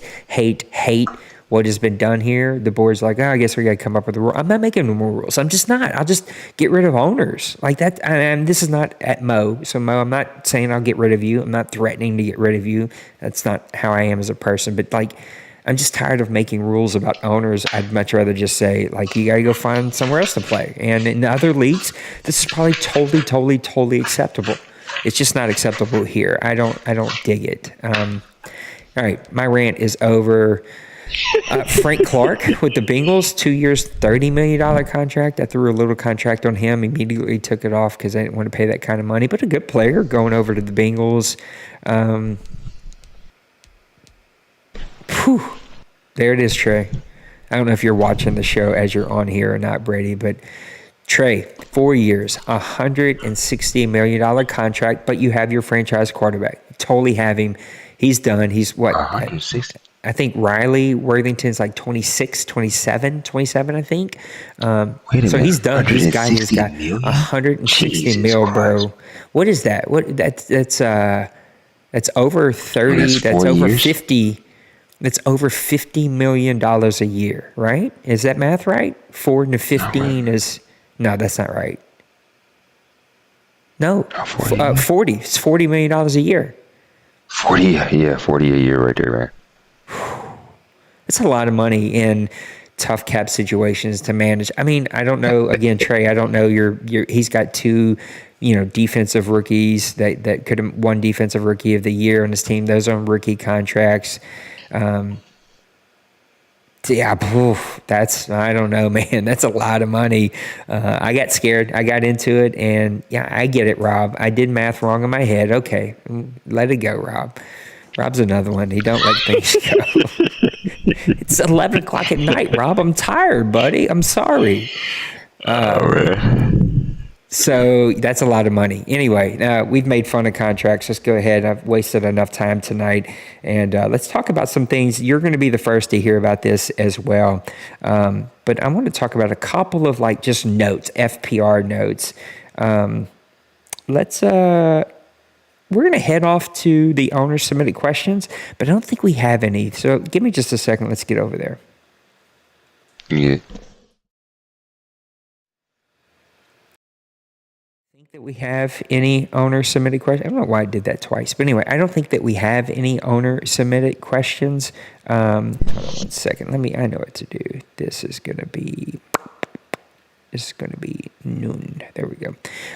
what has been done here. The board's like, I guess we got to come up with a rule. I'm not making no more rules. I'm just not. I'll just get rid of owners like that. And this is not at Mo. So Mo, I'm not saying I'll get rid of you. I'm not threatening to get rid of you. That's not how I am as a person. But I'm just tired of making rules about owners. I'd much rather just say, you got to go find somewhere else to play. And in other leagues, this is probably totally acceptable. It's just not acceptable here. I don't dig it. All right, my rant is over. Frank Clark with the Bengals, 2 years, $30 million contract. I threw a little contract on him, immediately took it off because I didn't want to pay that kind of money, but a good player going over to the Bengals. There it is, Trey. I don't know if you're watching the show as you're on here or not, Brady, but Trey, 4 years, $160 million contract, but you have your franchise quarterback. Totally have him. He's done. He's what? 160. I think Riley Worthington's like 27, I think. So he's done. He's got 160 mil, bro. What is that? That's over 30. That's over years. 50. That's over $50 million a year, right? Is that math right? 4 to 15 is no, that's not right. No, 40. It's $40 million a year. 40 a year right there, man. It's a lot of money in tough cap situations to manage. I mean, I don't know. Again, Trey, I don't know. He's got two, defensive rookies that could have won defensive rookie of the year on his team. Those are on rookie contracts. I don't know, man. That's a lot of money. I got scared. I got into it, and yeah, I get it, Rob. I did math wrong in my head. Okay, let it go, Rob. Rob's another one. He don't let things go. It's 11 o'clock at night, Rob. I'm tired, buddy. I'm sorry. So that's a lot of money. Anyway, we've made fun of contracts. Let's go ahead. I've wasted enough time tonight. And let's talk about some things. You're going to be the first to hear about this as well. But I want to talk about a couple of just notes, FPR notes. We're going to head off to the owner submitted questions, but I don't think we have any. So give me just a second. Let's get over there. Yeah. Think that we have any owner submitted questions? I don't know why I did that twice, but anyway, I don't think that we have any owner submitted questions. Hold on 1 second. I know what to do. This is going to be noon. There we go.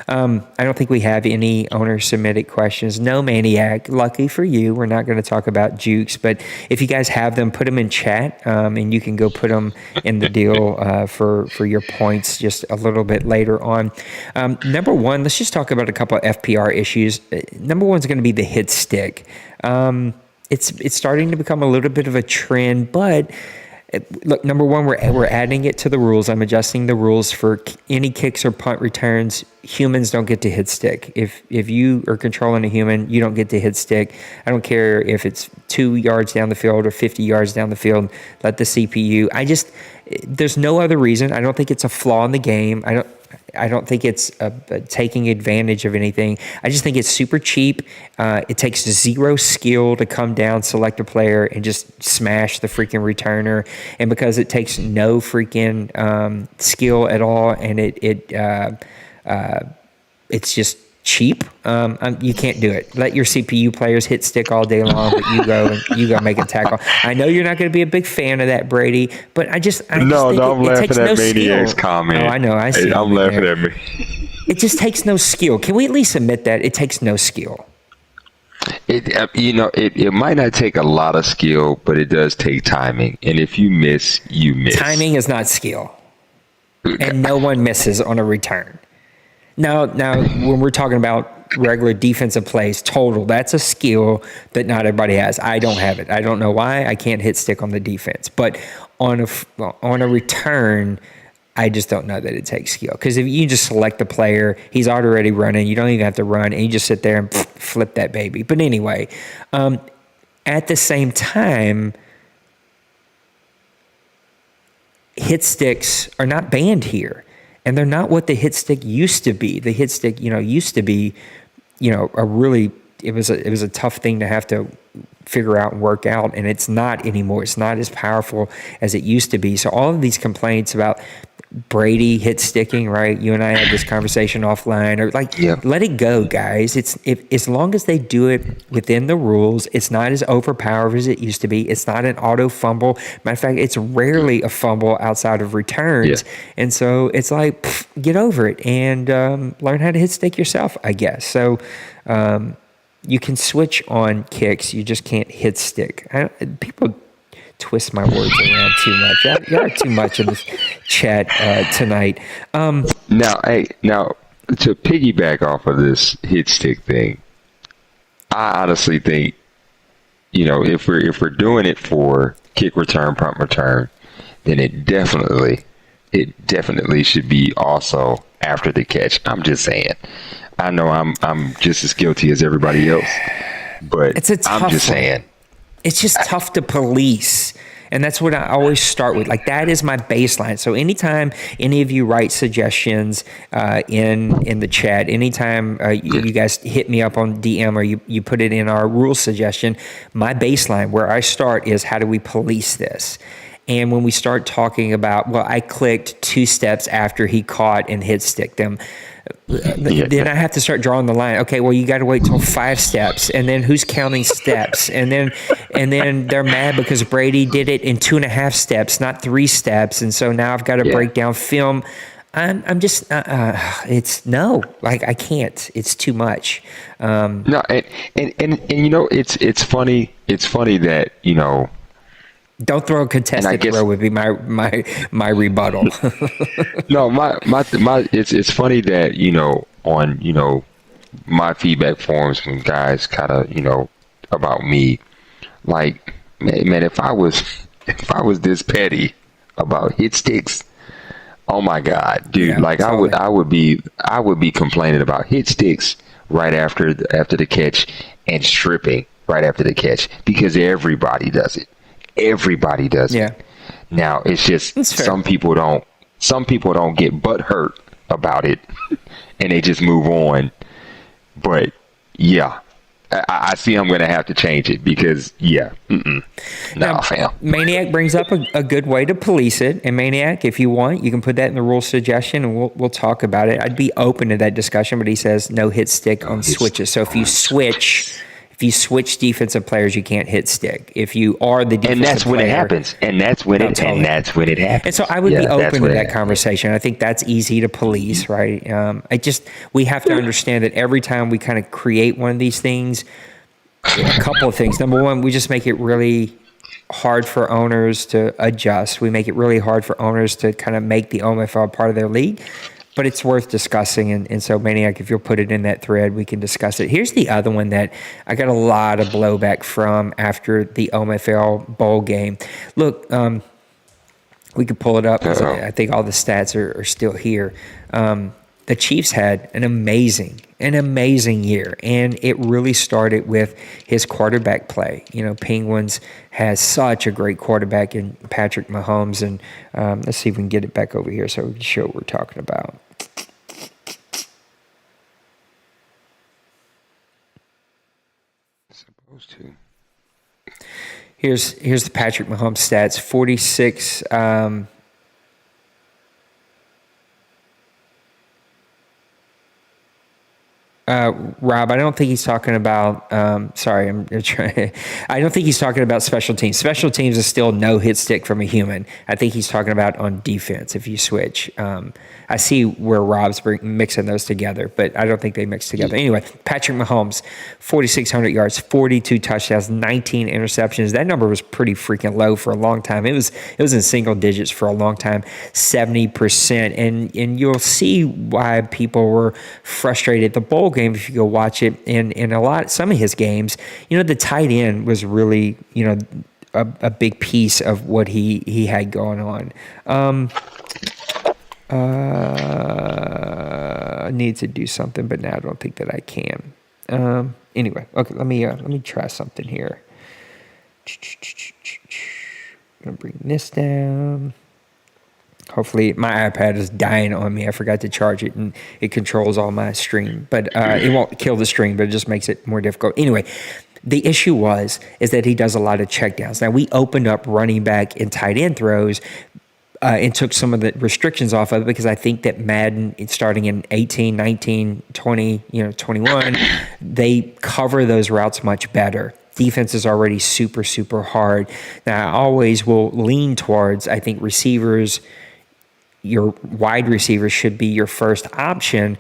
I don't think we have any owner submitted questions. No Maniac. Lucky for you, we're not going to talk about Jukes, but if you guys have them, put them in chat, and you can go put them in the deal for your points just a little bit later on. Number one, let's just talk about a couple of FPR issues. Number one is going to be the hit stick. It's starting to become a little bit of a trend, but look, number one, we're adding it to the rules. I'm adjusting the rules for any kicks or punt returns. Humans don't get to hit stick. If you are controlling a human, you don't get to hit stick. I don't care if it's 2 yards down the field or 50 yards down the field. Let the CPU. There's no other reason. I don't think it's a flaw in the game. I don't think it's taking advantage of anything. I just think it's super cheap. It takes zero skill to come down, select a player, and just smash the freaking returner. And because it takes no freaking skill at all, and it's just cheap, you can't do it. Let your CPU players hit stick all day long, but you go make a tackle. I know you're not going to be a big fan of that, Brady, but I just think I'm it laughing takes at no Maniac's skill. comment. Oh, I know. I see. I'm laughing at me. It just takes no skill. Can we at least admit that it takes no skill? It might not take a lot of skill, but it does take timing. And if you miss, you miss. Timing is not skill, and no one misses on a return. Now, when we're talking about regular defensive plays, total, that's a skill that not everybody has. I don't have it. I don't know why. I can't hit stick on the defense. But on a return, I just don't know that it takes skill. Because if you just select the player, he's already running. You don't even have to run. And you just sit there and flip that baby. But anyway, at the same time, hit sticks are not banned here. And they're not what the hit stick used to be. The hit stick, used to be, it was a tough thing to have to figure out and work out, and it's not anymore. It's not as powerful as it used to be. So all of these complaints about Brady hit sticking, right? You and I had this conversation offline, or like, let it go, guys. As long as they do it within the rules, it's not as overpowered as it used to be. It's not an auto fumble. Matter of fact, it's rarely a fumble outside of returns. And so it's like, get over it and learn how to hit stick yourself, I guess. So you can switch on kicks. You just can't hit stick. People twist my words around too much. You are too much in this chat tonight. Now to piggyback off of this hit stick thing, I honestly think, if we're doing it for kick return, punt return, then it definitely should be also after the catch. I'm just saying. I know I'm just as guilty as everybody else, but I'm just saying. It's just tough to police. And that's what I always start with. Like, that is my baseline. So anytime any of you write suggestions in the chat, anytime you guys hit me up on DM or you put it in our rule suggestion, my baseline where I start is, how do we police this? And when we start talking about, well, I clicked 2 steps after he caught and hit stick them, then I have to start drawing the line. Okay, well, you got to wait till 5 steps, and then who's counting steps? And then they're mad because Brady did it in 2.5 steps, not 3 steps, and so now I've got to break down film. I'm just it's no, like, I can't. It's too much. No, and it's funny. It's funny that Don't throw a contested throw would be my rebuttal. No, it's funny that, on, my feedback forums when guys kind of, about me, like, man, if I was this petty about hit sticks, oh my God, dude, like totally. I would be complaining about hit sticks right after the catch and stripping right after the catch, because everybody does it. Everybody does it. Now it's just some people don't get butt hurt about it and they just move on. But I see I'm going to have to change it because fam. Maniac brings up a good way to police it. And Maniac, if you want, you can put that in the rule suggestion and we'll talk about it. I'd be open to that discussion, but he says no hit stick on switches. So if you switch defensive players, you can't hit stick. If you are the defensive player, and that's when it happens. And that's when it happens. And so I would be open to that conversation. I think that's easy to police, right? We have to understand that every time we kind of create one of these things, a couple of things. Number one, we just make it really hard for owners to adjust. We make it really hard for owners to kind of make the OMFL part of their league. But it's worth discussing, and so, Maniac, if you'll put it in that thread, we can discuss it. Here's the other one that I got a lot of blowback from after the OMFL bowl game. Look, we could pull it up. I think all the stats are still here. The Chiefs had an amazing year, and it really started with his quarterback play. Penguins has such a great quarterback in Patrick Mahomes, and let's see if we can get it back over here so we can show what we're talking about. Supposed to. Here's the Patrick Mahomes stats: 46. Rob, I don't think he's talking about. Sorry, I'm trying. I don't think he's talking about special teams. Special teams is still no hit stick from a human. I think he's talking about on defense if you switch. I see where Rob's mixing those together, but I don't think they mix together. Anyway, Patrick Mahomes, 4,600 yards, 42 touchdowns, 19 interceptions. That number was pretty freaking low for a long time. It was in single digits for a long time, 70%. And you'll see why people were frustrated. The bowl game, if you go watch it, in some of his games, the tight end was really, a big piece of what he had going on. I need to do something, but now I don't think that I can. Anyway, okay, let me try something here. I'm gonna bring this down. Hopefully, my iPad is dying on me. I forgot to charge it, and it controls all my stream. But it won't kill the stream, but it just makes it more difficult. Anyway, the issue is that he does a lot of checkdowns. Now, we opened up running back and tight end throws and took some of the restrictions off of it, because I think that Madden, starting in 18, 19, 20, 21, they cover those routes much better. Defense is already super, super hard. Now, I always will lean towards, I think receivers, your wide receivers should be your first option.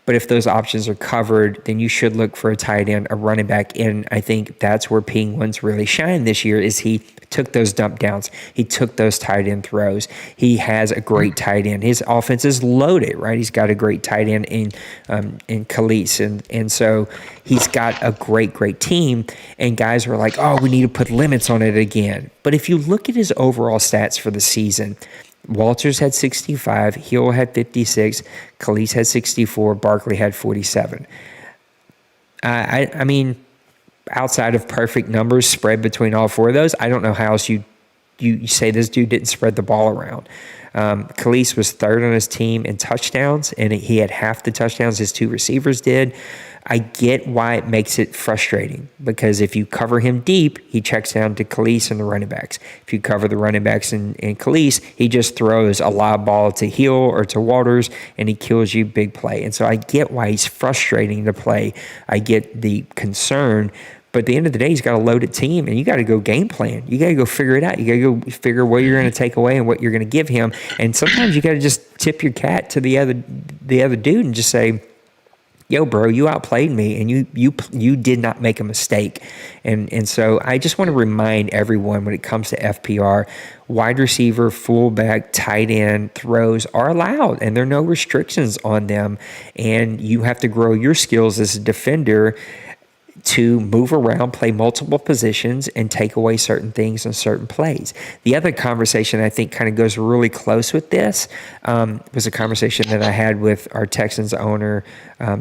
But if those options are covered, then you should look for a tight end, a running back. And I think that's where Penguins really shine this year, is he took those dump downs. He took those tight end throws. He has a great tight end. His offense is loaded, right? He's got a great tight end in Khalees. And so he's got a great team. And guys are like, oh, we need to put limits on it again. But if you look at his overall stats for the season, Walters had 65, Hill had 56, Khalees had 64, Barkley had 47. I mean, outside of perfect numbers spread between all four of those, I don't know how else you say this dude didn't spread the ball around. Khalees was third on his team in touchdowns, and he had half the touchdowns his two receivers did. I get why it makes it frustrating, because if you cover him deep, he checks down to Khalees and the running backs. If you cover the running backs and Khalees, he just throws a lob ball to Hill or to Walters, and he kills you big play. And so I get why he's frustrating to play. I get the concern. But at the end of the day, he's got a loaded team, and you got to go game plan. You got to go figure it out. You got to go figure what you're going to take away and what you're going to give him. And sometimes you got to just tip your cat to the other dude and just say, yo, bro, you outplayed me, and you did not make a mistake. And so I just want to remind everyone, when it comes to FPR, wide receiver, fullback, tight end throws are allowed, and there are no restrictions on them. And you have to grow your skills as a defender to move around, play multiple positions, and take away certain things on certain plays. The other conversation I think kind of goes really close with this was a conversation that I had with our Texans owner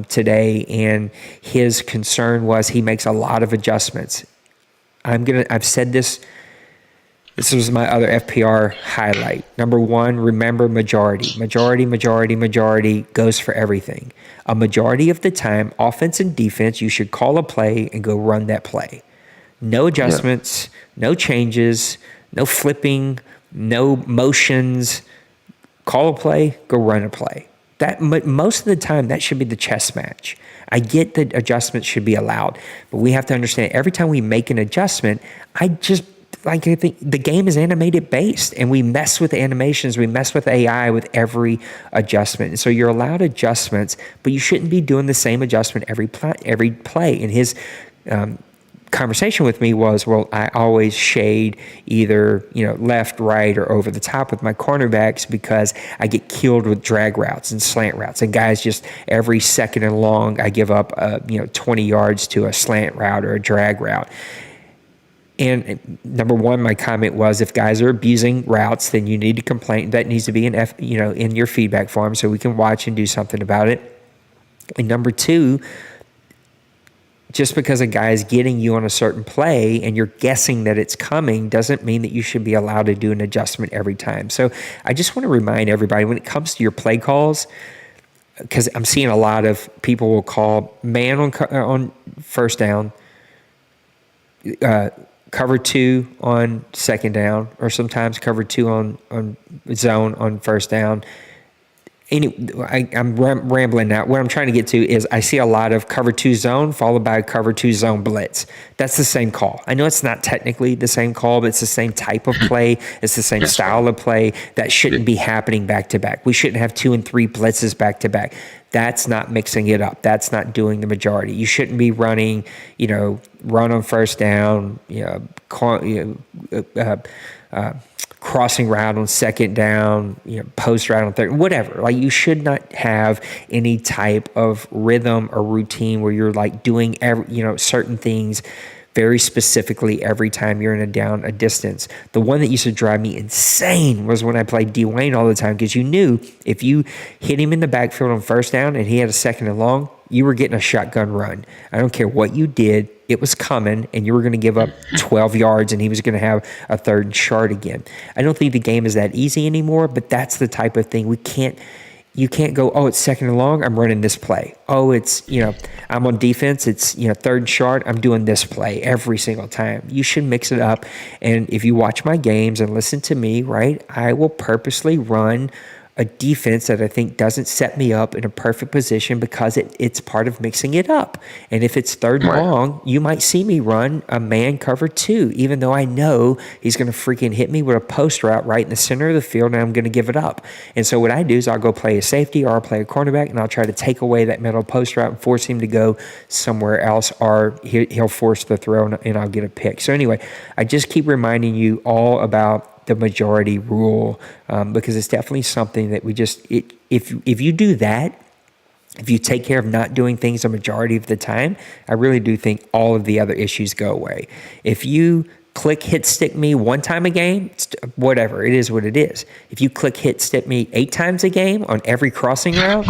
today, and his concern was he makes a lot of adjustments. I've said this. This was my other FPR highlight. Number one, remember majority. Majority goes for everything. A majority of the time, offense and defense, you should call a play and go run that play. No adjustments, no changes, no flipping, no motions. Call a play, go run a play. That most of the time, that should be the chess match. I get that adjustments should be allowed, but we have to understand every time we make an adjustment, I think the game is animated based, and we mess with animations, we mess with AI with every adjustment. And so you're allowed adjustments, but you shouldn't be doing the same adjustment every play. And his conversation with me was, well, I always shade either left, right, or over the top with my cornerbacks because I get killed with drag routes and slant routes. And guys, just every second and long, I give up 20 yards to a slant route or a drag route. And number one, my comment was, if guys are abusing routes, then you need to complain. That needs to be in your feedback form so we can watch and do something about it. And number two, just because a guy is getting you on a certain play and you're guessing that it's coming doesn't mean that you should be allowed to do an adjustment every time. So I just want to remind everybody, when it comes to your play calls, because I'm seeing a lot of people will call man on first down, cover two on second down, or sometimes cover two on zone on first down. I'm rambling now. What I'm trying to get to is I see a lot of cover two zone followed by cover two zone blitz. That's the same call. I know it's not technically the same call, but it's the same type of play. It's the same style of play. That shouldn't be happening back to back. We shouldn't have 2 and 3 blitzes back to back. That's not mixing it up. That's not doing the majority. You shouldn't be running, run on first down, crossing route on second down, post route on third, whatever. Like, you should not have any type of rhythm or routine where you're like doing certain things very specifically every time you're in a distance. The one that used to drive me insane was when I played Dwayne all the time, because you knew if you hit him in the backfield on first down and he had a second and long, you were getting a shotgun run. I don't care what you did, it was coming, and you were going to give up 12 yards, and he was going to have a third and short again. I don't think the game is that easy anymore, but that's the type of thing we can't. you can't go, oh, it's second and long, I'm running this play. Oh, it's, I'm on defense, it's, third and short, I'm doing this play every single time. You should mix it up. And if you watch my games and listen to me, right, I will purposely run a defense that I think doesn't set me up in a perfect position because it's part of mixing it up. And if it's third and long, you might see me run a man cover 2, even though I know he's going to freaking hit me with a post route right in the center of the field and I'm going to give it up. And so what I do is I'll go play a safety or I'll play a cornerback and I'll try to take away that middle post route and force him to go somewhere else, or he'll force the throw and I'll get a pick. So anyway, I just keep reminding you all about the majority rule, because it's definitely something that if you do that, if you take care of not doing things a majority of the time, I really do think all of the other issues go away. If you hit stick me one time a game, whatever, it is what it is. If you hit stick me 8 times a game on every crossing route,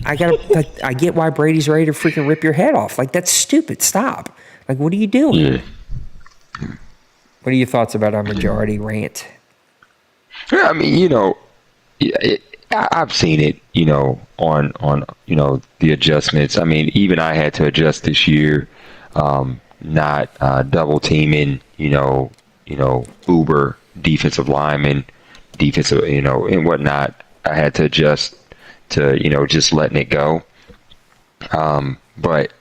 I get why Brady's ready to freaking rip your head off. Like, that's stupid. Stop. Like, what are you doing? Yeah. What are your thoughts about our majority rant? Yeah, I mean, I've seen it, on the adjustments. I mean, even I had to adjust this year, not double teaming, uber defensive linemen, defensive, and whatnot. I had to adjust to, just letting it go. But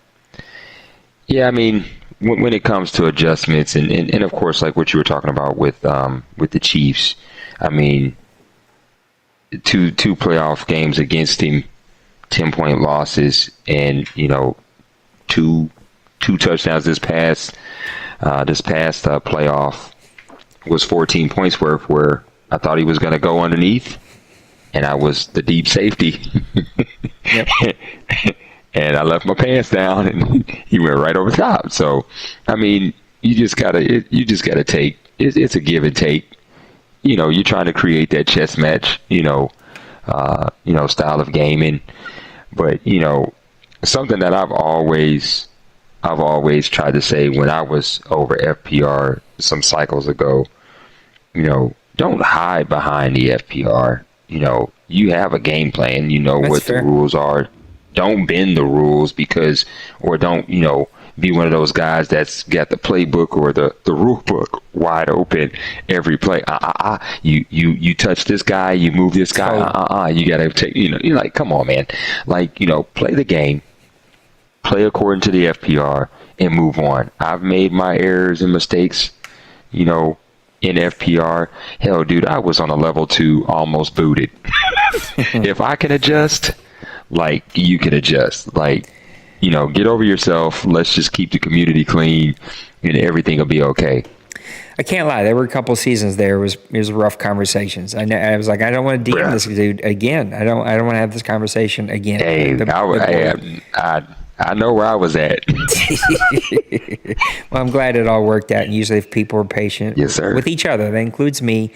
yeah, I mean, when it comes to adjustments and of course, like what you were talking about with the Chiefs, I mean, two playoff games against him, 10-point losses, and two touchdowns this past playoff was 14 points worth, where I thought he was going to go underneath, and I was the deep safety. Yep. And I left my pants down, and he went right over top. So, I mean, you just gotta take. It's a give and take. You're trying to create that chess match. Style of gaming. But something that I've always tried to say when I was over FPR some cycles ago. Don't hide behind the FPR. You have a game plan. That's what fair. The rules are. Don't bend the rules or don't, be one of those guys that's got the playbook or the rule book wide open every play. You touch this guy, you move this guy. You got to take, you're like, come on, man. Like, play the game, play according to the FPR and move on. I've made my errors and mistakes, in FPR. Hell, dude, I was on a level 2, almost booted. If I can adjust, like, you can adjust. Like, get over yourself. Let's just keep the community clean, and everything will be okay. I can't lie. There were a couple seasons there. It was rough conversations. I was like, I don't want to DM this dude again. I don't want to have this conversation again. Hey, I know where I was at. Well, I'm glad it all worked out. And usually, if people are patient with each other, that includes me,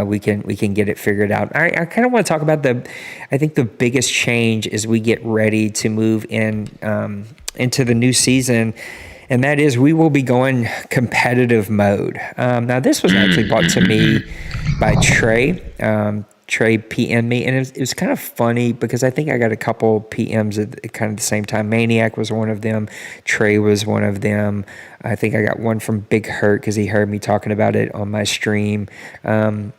we can get it figured out. I kind of want to talk about I think the biggest change as we get ready to move into the new season, and that is we will be going competitive mode. Now, this was actually brought to me by Trey. Trey PM'd me, and it was kind of funny because I think I got a couple PMs at kind of the same time. Maniac was one of them. Trey was one of them. I think I got one from Big Hurt because he heard me talking about it on my stream. And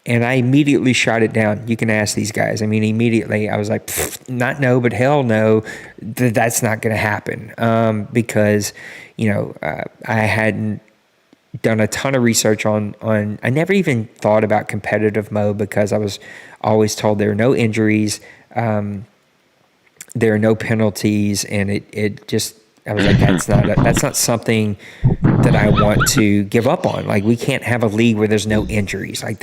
I immediately shot it down. You can ask these guys. I mean, immediately I was like, not no, but hell no, that's not going to happen. Because, I hadn't done a ton of research on I never even thought about competitive mode because I was always told there are no injuries, there are no penalties, and it just, I was like, that's not something that I want to give up on. Like, we can't have a league where there's no injuries. Like,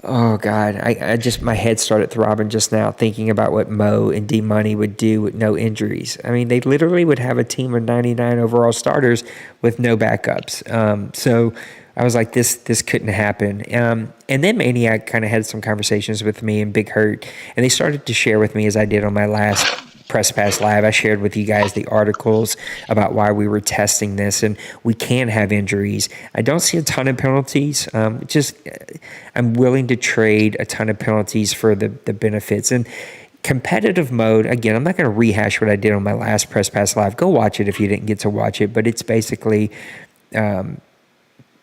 oh God, I just, my head started throbbing just now thinking about what Mo and D Money would do with no injuries. I mean, they literally would have a team of 99 overall starters with no backups. So I was like, this couldn't happen. And then Maniac kind of had some conversations with me and Big Hurt, and they started to share with me, as I did on my last Press Pass Live, I shared with you guys the articles about why we were testing this, and we can have injuries. I don't see a ton of penalties. I'm willing to trade a ton of penalties for the benefits. And competitive mode, again, I'm not going to rehash what I did on my last Press Pass Live. Go watch it if you didn't get to watch it, but it's basically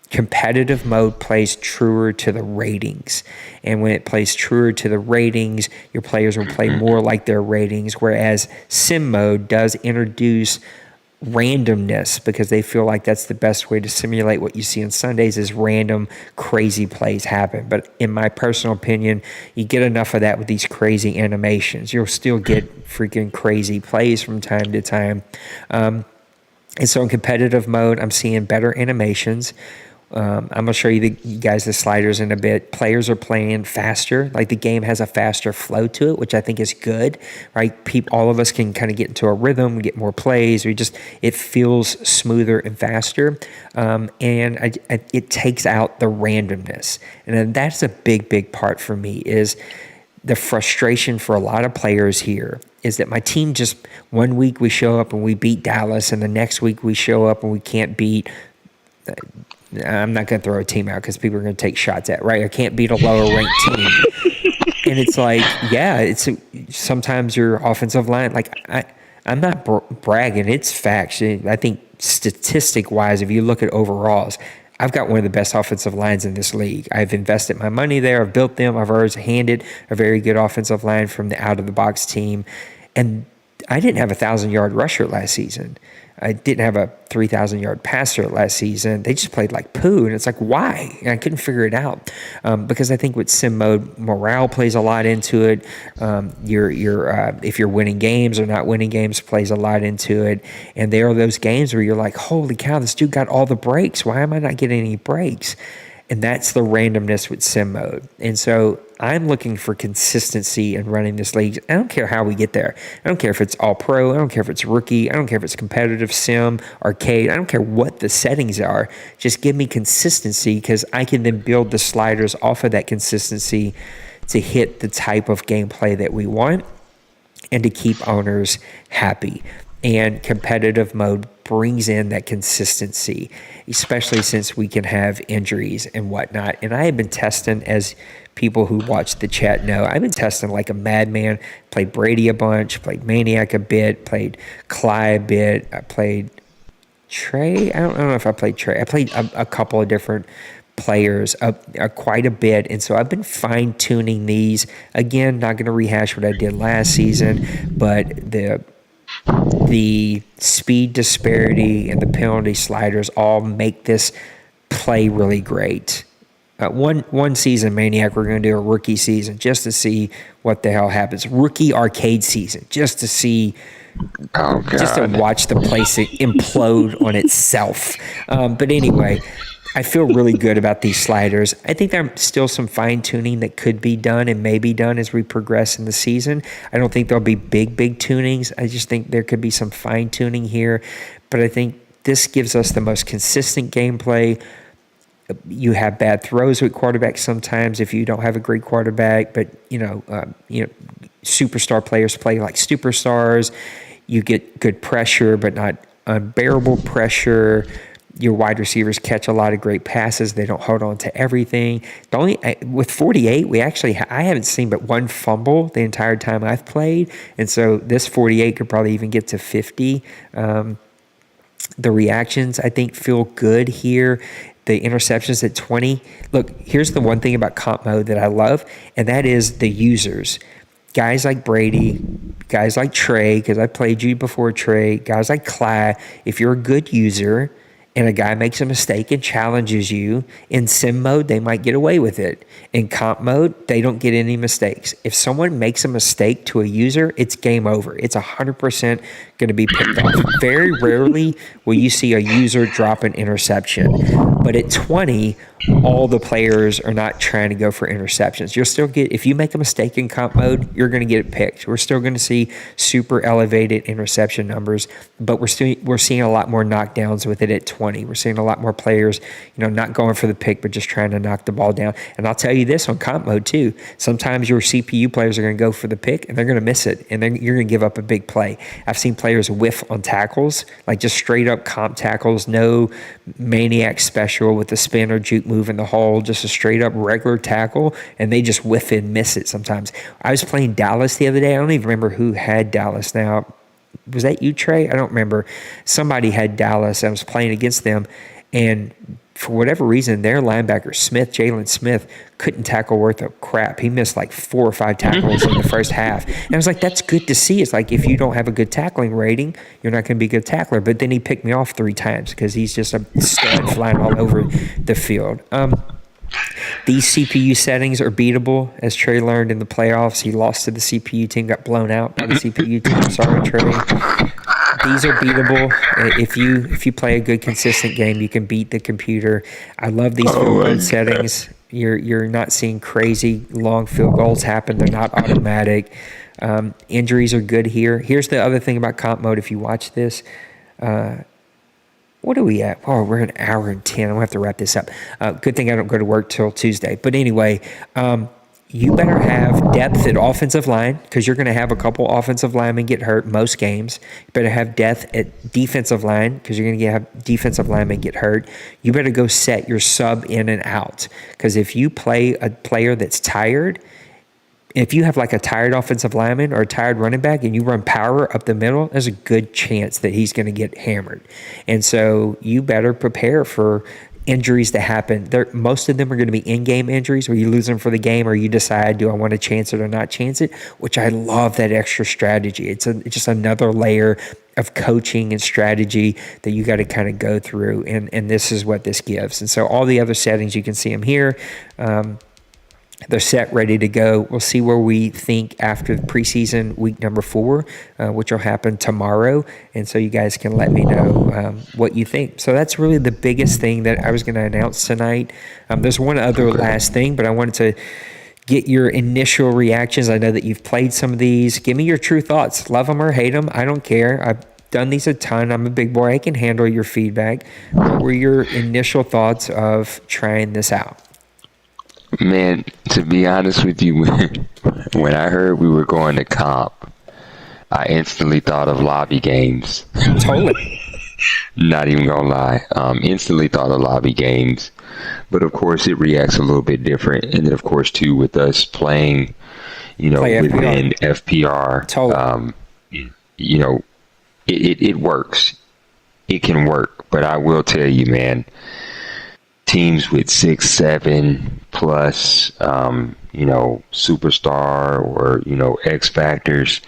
competitive mode plays truer to the ratings. And when it plays truer to the ratings, your players will play more like their ratings, whereas sim mode does introduce randomness because they feel like that's the best way to simulate what you see on Sundays is random, crazy plays happen. But in my personal opinion, you get enough of that with these crazy animations. You'll still get freaking crazy plays from time to time. And so in competitive mode, I'm seeing better animations. I'm going to show you guys the sliders in a bit. Players are playing faster. Like the game has a faster flow to it, which I think is good, right? All of us can kind of get into a rhythm, get more plays. It feels smoother and faster. It takes out the randomness. And then that's a big, big part for me is the frustration for a lot of players here is that my team just, one week we show up and we beat Dallas, and the next week we show up and we can't beat I'm not going to throw a team out because people are going to take shots at, right? I can't beat a lower ranked team. And it's like, yeah, sometimes your offensive line, like I'm not bragging, it's facts. I think statistic wise, if you look at overalls, I've got one of the best offensive lines in this league. I've invested my money there. I've built them. I've always handed a very good offensive line from the out of the box team. And I didn't have a 1,000-yard rusher last season. I didn't have a 3,000-yard passer last season. They just played like poo, and it's like, why? And I couldn't figure it out because I think with sim mode, morale plays a lot into it. If you're winning games or not winning games plays a lot into it. And there are those games where you're like, holy cow, this dude got all the breaks. Why am I not getting any breaks? And that's the randomness with sim mode. And so I'm looking for consistency in running this league. I don't care how we get there. I don't care if it's all pro. I don't care if it's rookie. I don't care if it's competitive, sim, arcade. I don't care what the settings are. Just give me consistency because I can then build the sliders off of that consistency to hit the type of gameplay that we want and to keep owners happy. And competitive mode brings in that consistency, especially since we can have injuries and whatnot. And I have been testing, as people who watch the chat know, I've been testing like a madman. Played Brady a bunch, played Maniac a bit, played Clyde a bit. I played Trey. I don't know if I played Trey. I played a couple of different players quite a bit. And so I've been fine-tuning these. Again, not going to rehash what I did last season, but the speed disparity and the penalty sliders all make this play really great. One season, Maniac, we're going to do a rookie season just to see what the hell happens. Rookie arcade season, just to see, just to watch the place implode on itself. But anyway, I feel really good about these sliders. I think there's still some fine-tuning that could be done and may be done as we progress in the season. I don't think there'll be big tunings. I just think there could be some fine-tuning here. But I think this gives us the most consistent gameplay. You have bad throws with quarterbacks sometimes if you don't have a great quarterback. But, superstar players play like superstars. You get good pressure but not unbearable pressure. Your wide receivers catch a lot of great passes. They don't hold on to everything. With 48, I haven't seen but one fumble the entire time I've played. And so this 48 could probably even get to 50. The reactions, I think, feel good here. The interceptions at 20. Look, here's the one thing about comp mode that I love, and that is the users. Guys like Brady, guys like Trey, because I played you before Trey, guys like Clyde. If you're a good user, and a guy makes a mistake and challenges you, in sim mode, they might get away with it. In comp mode, they don't get any mistakes. If someone makes a mistake to a user, it's game over. It's 100% going to be picked off. Very rarely will you see a user drop an interception. But at 20, all the players are not trying to go for interceptions. You'll still get, if you make a mistake in comp mode, you're going to get it picked. We're still going to see super elevated interception numbers, but we're seeing a lot more knockdowns with it at 20. 20. We're seeing a lot more players, not going for the pick, but just trying to knock the ball down. And I'll tell you this on comp mode too. Sometimes your CPU players are going to go for the pick and they're going to miss it, and then you're going to give up a big play. I've seen players whiff on tackles, like just straight up comp tackles, no maniac special with the spin or juke move in the hole, just a straight up regular tackle, and they just whiff and miss it sometimes. I was playing Dallas the other day. I don't even remember who had Dallas now. Was that you, Trey? I don't remember. Somebody had Dallas. I was playing against them, and for whatever reason, their linebacker, Jalen Smith, couldn't tackle worth a crap. He missed like 4 or 5 tackles in the first half. And I was like, that's good to see. It's like, if you don't have a good tackling rating, you're not going to be a good tackler. But then he picked me off 3 times because he's just a stud flying all over the field. These CPU settings are beatable, as Trey learned in the playoffs. He lost to the CPU team, got blown out by the CPU team. Sorry, Trey. These are beatable. If you play a good, consistent game, you can beat the computer. I love these field goal settings. You're not seeing crazy long field goals happen. They're not automatic. Injuries are good here. Here's the other thing about comp mode. If you watch this, what are we at? Oh, we're an hour and 10. I'm going to have to wrap this up. Good thing I don't go to work till Tuesday. But anyway, you better have depth at offensive line, because you're going to have a couple offensive linemen get hurt most games. You better have depth at defensive line, because you're going to have defensive linemen get hurt. You better go set your sub in and out, because if you play a player that's tired, if you have like a tired offensive lineman or a tired running back and you run power up the middle, there's a good chance that he's going to get hammered. And so you better prepare for injuries to happen. Most of them are going to be in-game injuries where you lose them for the game, or you decide, do I want to chance it or not chance it, which I love that extra strategy. It's just another layer of coaching and strategy that you got to kind of go through. And this is what this gives. And so all the other settings, you can see them here. They're set, ready to go. We'll see where we think after the preseason week number 4, which will happen tomorrow. And so you guys can let me know what you think. So that's really the biggest thing that I was going to announce tonight. There's one other last thing, but I wanted to get your initial reactions. I know that you've played some of these. Give me your true thoughts. Love them or hate them. I don't care. I've done these a ton. I'm a big boy. I can handle your feedback. What were your initial thoughts of trying this out? Man, to be honest with you, when I heard we were going to comp, I instantly thought of lobby games. Totally. Not even gonna lie. Instantly thought of lobby games. But of course it reacts a little bit different. And then of course too, with us playing, within FPR, Totally. It works. It can work. But I will tell you, man, teams with 6, 7 plus, superstar or, X factors,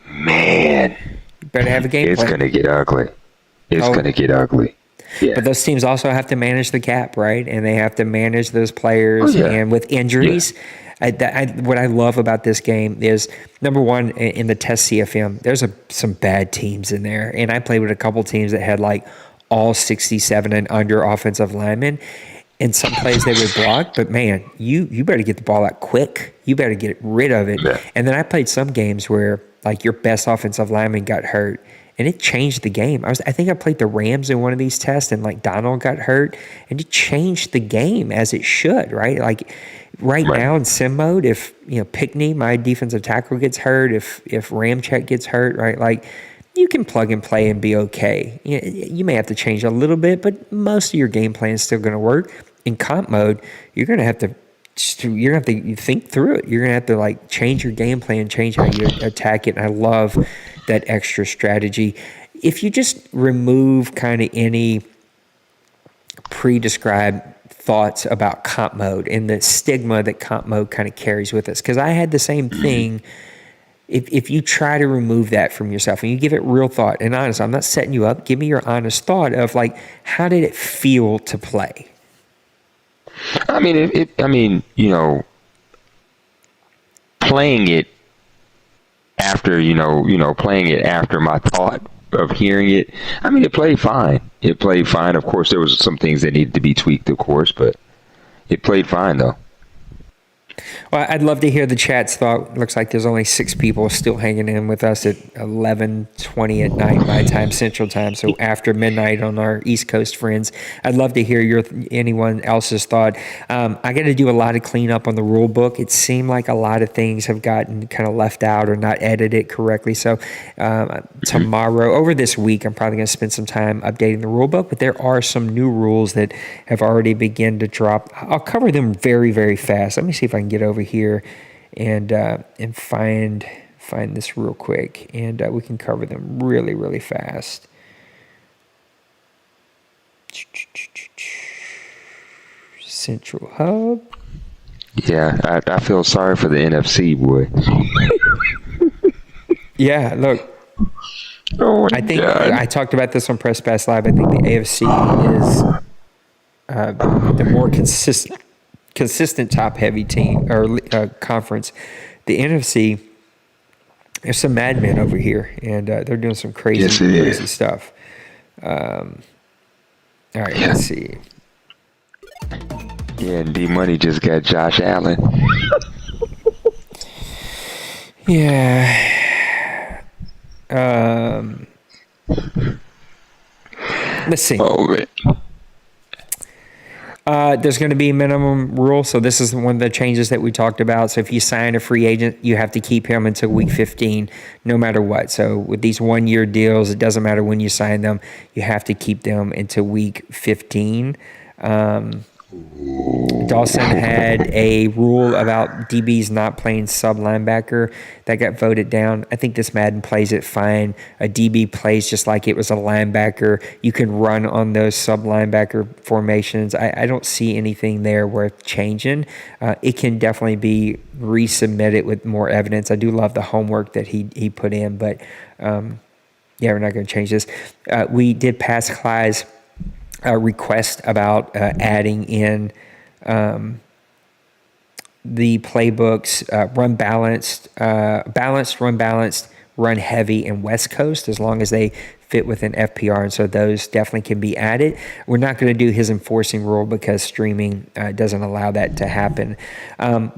man, You better have a game it's plan. going to get ugly. It's going to get ugly. Yeah. But those teams also have to manage the cap, right? And they have to manage those players. Oh, yeah. And with injuries, what I love about this game is, number one, in the test CFM, there's some bad teams in there. And I played with a couple teams that had like all 67 and under offensive linemen. In some plays they would block, but man, you better get the ball out quick. You better get rid of it. Yeah. And then I played some games where like your best offensive lineman got hurt, and it changed the game. I think I played the Rams in one of these tests, and like Donald got hurt, and it changed the game as it should, right? Like right now in sim mode, if Pickney, my defensive tackle, gets hurt, if Ramczyk gets hurt, right, like you can plug and play and be okay. You may have to change a little bit, but most of your game plan is still going to work. In comp mode, you're going to have to think through it. You're going to have to like change your game plan, change how you attack it. And I love that extra strategy. If you just remove kind of any pre-described thoughts about comp mode and the stigma that comp mode kind of carries with us, because I had the same thing. If you try to remove that from yourself and you give it real thought and honest, I'm not setting you up. Give me your honest thought of like, how did it feel to play? I mean, playing it after, playing it after my thought of hearing it. I mean, it played fine. It played fine. Of course, there was some things that needed to be tweaked, of course, but it played fine though. Well, I'd love to hear the chat's thought. Looks like there's only 6 people still hanging in with us at 11:20 at night my time, Central Time. So after midnight on our East Coast friends, I'd love to hear anyone else's thought. I got to do a lot of cleanup on the rule book. It seemed like a lot of things have gotten kind of left out or not edited correctly. So tomorrow, over this week, I'm probably going to spend some time updating the rule book. But there are some new rules that have already begun to drop. I'll cover them very, very fast. Let me see if I can get over here and find this real quick, and we can cover them really, really fast. Central Hub. Yeah, I feel sorry for the NFC, boy. Yeah, look. Oh my I think God. I talked about this on Press Pass Live. I think the AFC is the more consistent top-heavy team or conference. The NFC, there's some madmen over here, and they're doing some crazy stuff. All right, let's see. Yeah, D Money just got Josh Allen. Yeah. Let's see. Oh man. There's going to be a minimum rule. So this is one of the changes that we talked about. So if you sign a free agent, you have to keep him until week 15, no matter what. So with these 1-year deals, it doesn't matter when you sign them. You have to keep them until week 15. Dawson had a rule about DBs not playing sub linebacker that got voted down. I think this Madden plays it fine. A DB plays just like it was a linebacker. You can run on those sub linebacker formations. I don't see anything there worth changing. It can definitely be resubmitted with more evidence. I do love the homework that he put in, but yeah, we're not going to change this. We did pass Clyde's request about adding in the playbooks, run balanced, run heavy, and West Coast, as long as they fit within FPR, and so those definitely can be added. We're not going to do his enforcing rule because streaming doesn't allow that to happen.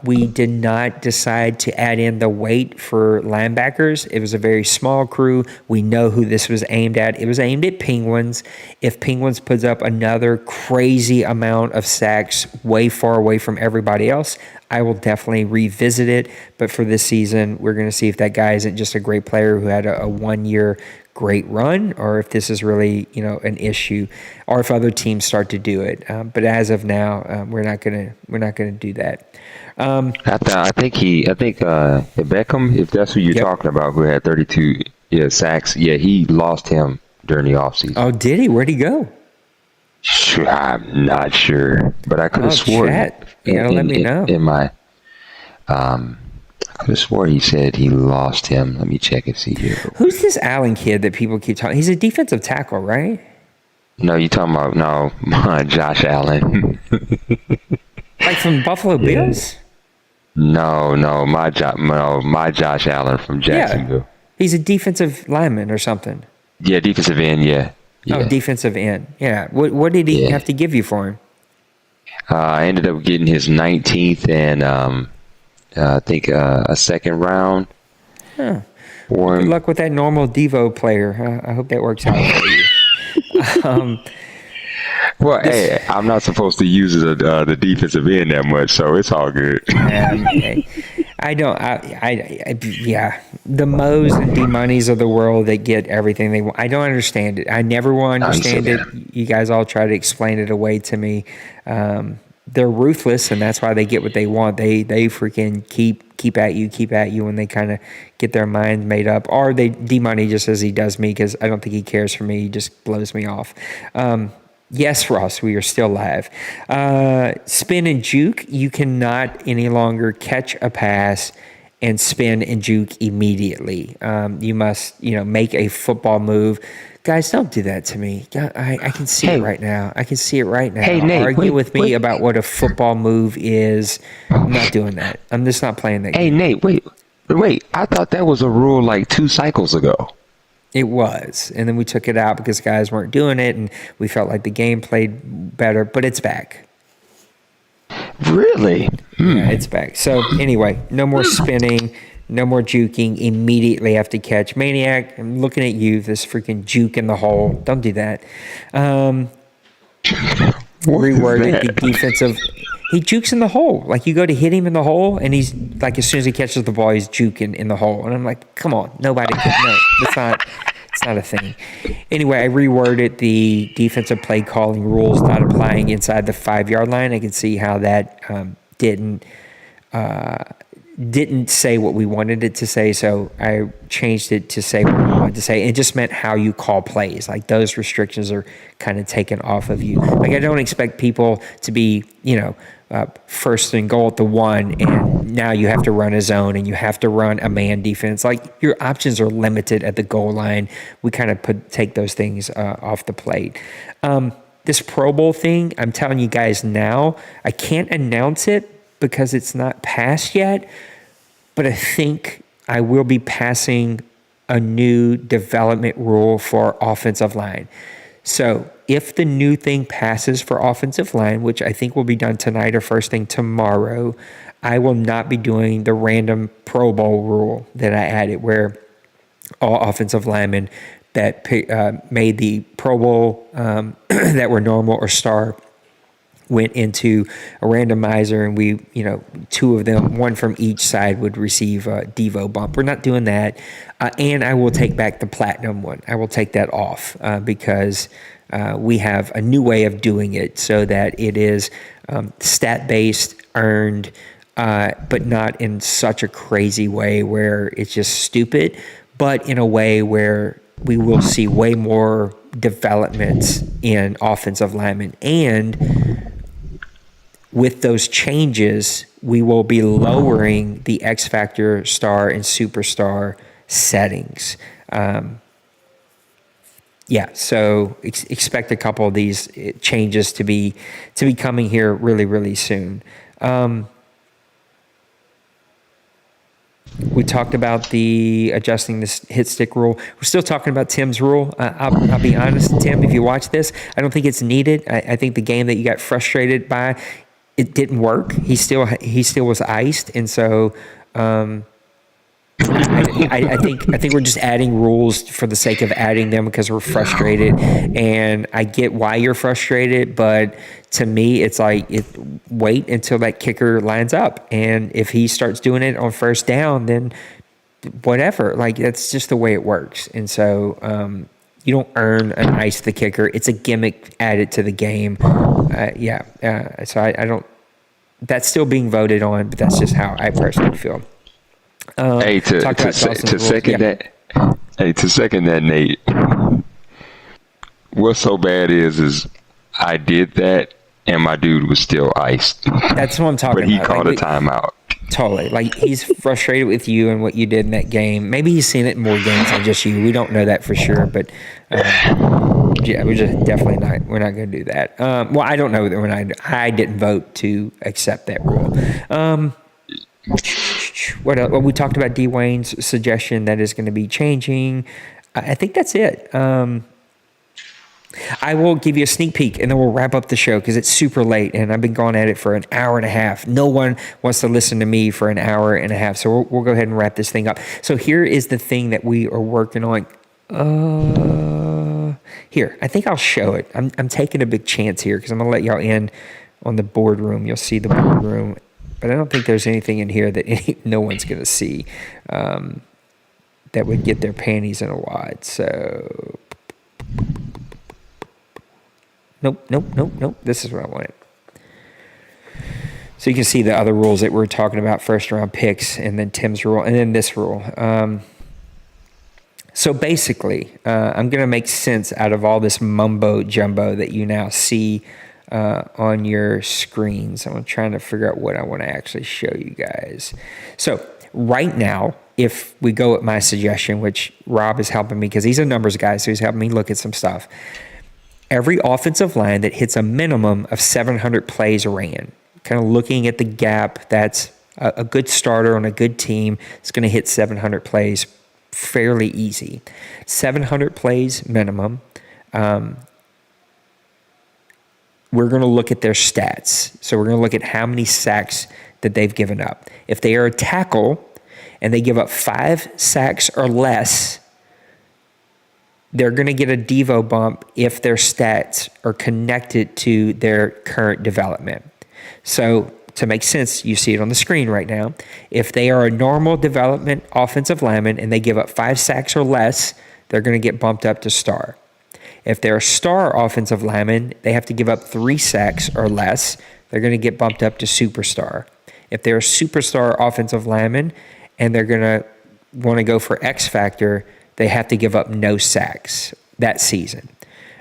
We did not decide to add in the weight for linebackers. It was a very small crew. We know who this was aimed at. It was aimed at Penguins. If Penguins puts up another crazy amount of sacks way far away from everybody else, I will definitely revisit it. But for this season, we're going to see if that guy isn't just a great player who had a 1-year great run, or if this is really, an issue, or if other teams start to do it. But as of now, we're not gonna do that. I think Beckham, if that's who you're talking about, who had 32 sacks, he lost him during the offseason. Oh, did he? Where'd he go? Sure, I'm not sure, but I could have sworn. Chat. You gotta let me know. In my, I could have swore he said he lost him. Let me check and see here. Who's this Allen kid that people keep talking? He's a defensive tackle, right? No, you talking about Josh Allen. Like from Buffalo Bills? No, my Josh Allen from Jacksonville. Yeah. He's a defensive lineman or something. Yeah, defensive end. Yeah. Oh, defensive end. Yeah. What did he have to give you for him? I ended up getting his 19th and I think a second round. Huh. Good luck with that normal Devo player. I hope that works out for you. Hey, I'm not supposed to use the defensive end that much, so it's all good. I don't. The Moes and D-Moneys of the world that get everything they want. I don't understand it. I never will understand it. You guys all try to explain it away to me. They're ruthless, and that's why they get what they want. They freaking keep at you when they kind of get their mind made up. Or D-Money just as he does me, because I don't think he cares for me. He just blows me off. Yes, Ross, we are still live. Spin and juke, you cannot any longer catch a pass and spin and juke immediately. You must, make a football move. Guys, don't do that to me. I can see it right now. Hey, Nate, argue with me about what a football move is. I'm not doing that. I'm just not playing that game. Hey, Nate, wait. I thought that was a rule like 2 cycles ago. It was, and then we took it out because guys weren't doing it, and we felt like the game played better, but it's back. Really? Yeah, it's back. So anyway, no more spinning, no more juking immediately after catch. Maniac, I'm looking at you, this freaking juke in the hole. Don't do that. Reworded the defensive. He jukes in the hole. Like, you go to hit him in the hole, and he's like, as soon as he catches the ball, he's juking in the hole. And I'm like, come on, nobody can. No, it's not a thing. Anyway, I reworded the defensive play calling rules not applying inside the 5-yard line. I can see how that didn't say what we wanted it to say, so I changed it to say what we wanted to say. It just meant how you call plays. Like, those restrictions are kind of taken off of you. Like, I don't expect people to be, first and goal at the 1, and now you have to run a zone and you have to run a man defense. Like, your options are limited at the goal line. We kind of take those things off the plate. This Pro Bowl thing, I'm telling you guys now, I can't announce it because it's not passed yet, but I think I will be passing a new development rule for offensive line. So if the new thing passes for offensive line, which I think will be done tonight or first thing tomorrow, I will not be doing the random Pro Bowl rule that I added, where all offensive linemen that made the Pro Bowl that were normal or star went into a randomizer, and we, 2 of them, 1 from each side, would receive a Devo bump. We're not doing that. And I will take back the platinum one. I will take that off because we have a new way of doing it so that it is stat-based, earned, but not in such a crazy way where it's just stupid, but in a way where we will see way more developments in offensive linemen. And with those changes, we will be lowering the X Factor, star, and superstar settings. So expect a couple of these changes to be coming here really, really soon. We talked about the adjusting this hit stick rule. We're still talking about Tim's rule. I'll be honest, Tim, if you watch this, I don't think it's needed. I think the game that you got frustrated by, it didn't work. He still was iced, and so I think we're just adding rules for the sake of adding them because we're frustrated. And I get why you're frustrated, but to me, it's like, wait until that kicker lines up, and if he starts doing it on first down, then whatever. Like, that's just the way it works. And so you don't earn an ice the kicker. It's a gimmick added to the game. So I don't. That's still being voted on, but that's just how I personally feel. To second that, Nate. What's so bad is I did that and my dude was still iced. That's what I'm talking about. But he called a timeout. Totally. Like, he's frustrated with you and what you did in that game. Maybe he's seen it in more games than just you. We don't know that for sure, but we're just definitely not. We're not going to do that. Well, I don't know that I didn't vote to accept that rule. What else? Well, we talked about D. Wayne's suggestion that is going to be changing. I think that's it. I will give you a sneak peek, and then we'll wrap up the show because it's super late, and I've been going at it for an hour and a half. No one wants to listen to me for an hour and a half, so we'll go ahead and wrap this thing up. So here is the thing that we are working on. Here, I think I'll show it. I'm taking a big chance here because I'm going to let y'all in on the boardroom. You'll see the boardroom, but I don't think there's anything in here that no one's going to see that would get their panties in a wad. So... Nope. This is what I wanted. So you can see the other rules that we're talking about, first round picks, and then Tim's rule, and then this rule. So basically, I'm going to make sense out of all this mumbo jumbo that you now see on your screens. I'm trying to figure out what I want to actually show you guys. So right now, if we go with my suggestion, which Rob is helping me because he's a numbers guy, so he's helping me look at some stuff. Every offensive line that hits a minimum of 700 plays ran, kind of looking at the gap, that's a good starter on a good team is going to hit 700 plays fairly easy. 700 plays minimum. we're going to look at their stats. So we're going to look at how many sacks that they've given up. If they are a tackle and they give up 5 sacks or less, they're going to get a Devo bump if their stats are connected to their current development. So to make sense, you see it on the screen right now. If they are a normal development offensive lineman and they give up 5 sacks or less, they're going to get bumped up to star. If they're a star offensive lineman, they have to give up 3 sacks or less. They're going to get bumped up to superstar. If they're a superstar offensive lineman and they're going to want to go for X factor, they have to give up no sacks that season.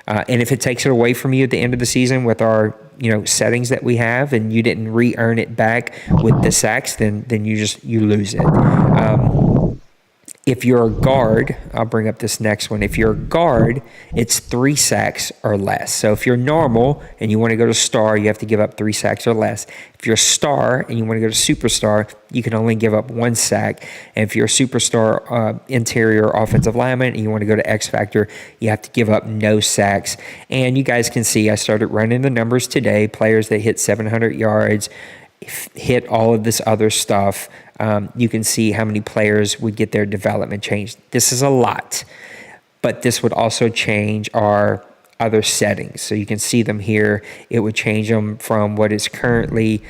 And if it takes it away from you at the end of the season with our settings that we have, and you didn't re-earn it back with the sacks, then you lose it. If you're a guard, I'll bring up this next one. If you're a guard, it's 3 sacks or less. So if you're normal and you want to go to star, you have to give up 3 sacks or less. If you're a star and you want to go to superstar, you can only give up 1 sack. And if you're a superstar interior offensive lineman and you want to go to X Factor, you have to give up no sacks. And you guys can see I started running the numbers today. Players that hit 700 yards, hit all of this other stuff. You can see how many players would get their development changed. This is a lot, but this would also change our other settings. So you can see them here. It would change them from what is currently,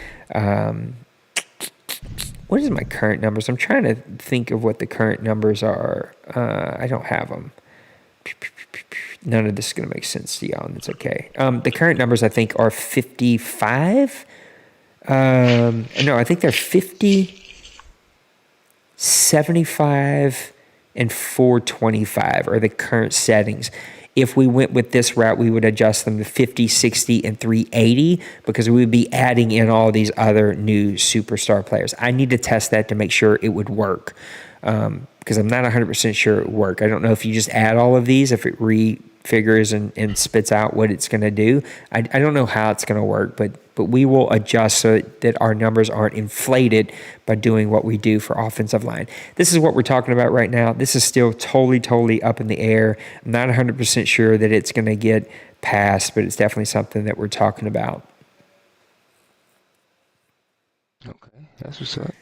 what is my current numbers? I'm trying to think of what the current numbers are. I don't have them. None of this is going to make sense to y'all, and it's okay. The current numbers, I think, are 55. No, I think they're 50, 75, and 425 are the current settings. If we went with this route, we would adjust them to 50, 60, and 380 because we would be adding in all these other new superstar players. I need to test that to make sure it would work because I'm not 100% sure it would work. I don't know if you just add all of these, if it refigures and spits out what it's going to do. I don't know how it's going to work, but we will adjust so that our numbers aren't inflated by doing what we do for offensive line. This is what we're talking about right now. This is still totally up in the air. I'm not 100% sure that it's going to get passed, but it's definitely something that we're talking about. Okay, that's what's up.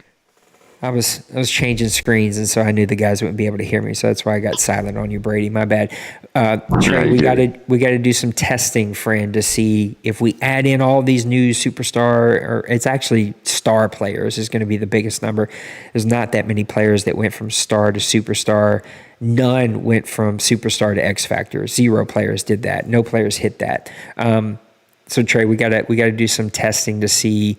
I was changing screens, and so I knew the guys wouldn't be able to hear me, so that's why I got silent on you, Brady. My bad. Trey, we got to do some testing, friend, to see if we add in all these new superstar, or it's actually star players is going to be the biggest number. There's not that many players that went from star to superstar. None went from superstar to X Factor. 0 players did that. No players hit that. So Trey, we got to do some testing to see.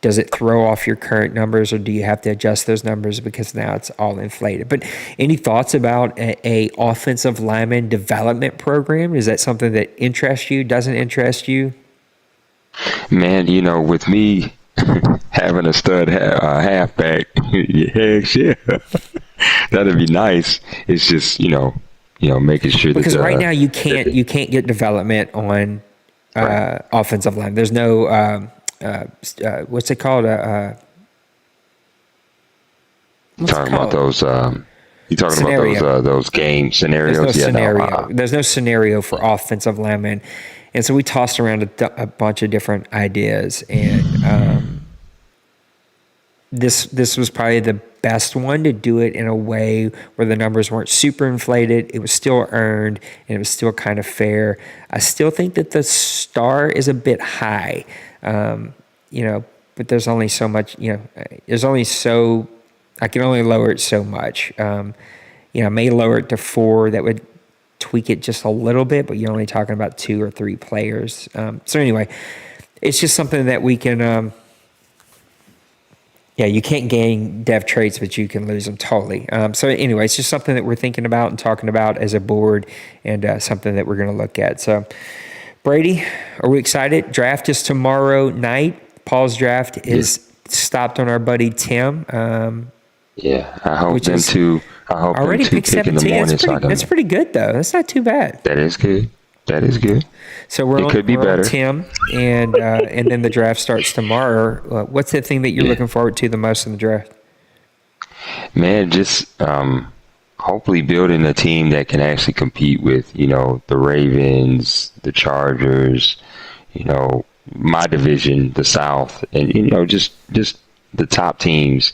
Does it throw off your current numbers, or do you have to adjust those numbers because now it's all inflated? But any thoughts about a offensive lineman development program? Is that something that interests you, doesn't interest you? Man, with me having a stud halfback, heck yeah, that'd be nice. It's just making sure that because right now you can't get development on offensive line. There's no. What's it called? Talking about those. You talking scenario. About those game scenarios? There's no scenario. There's no scenario for offensive linemen, and so we tossed around a bunch of different ideas, and this was probably the best one to do it in a way where the numbers weren't super inflated. It was still earned, and it was still kind of fair. I still think that the star is a bit high. But there's only so much, there's only so, I can only lower it so much. I may lower it to 4. That would tweak it just a little bit, but you're only talking about 2 or 3 players. So anyway, it's just something that we can, you can't gain dev traits, but you can lose them totally. So anyway, it's just something that we're thinking about and talking about as a board, and something that we're going to look at. So Brady, are we excited? Draft is tomorrow night. Paul's draft is stopped on our buddy Tim. Yeah, I hope them two. I hope already them two picked pick in the 17. morning. That's pretty good, though. That's not too bad. That is good. So we're better. On Tim, and then the draft starts tomorrow. What's the thing that you're looking forward to the most in the draft? Man, just hopefully building a team that can actually compete with, the Ravens, the Chargers, my division, the South, and just the top teams,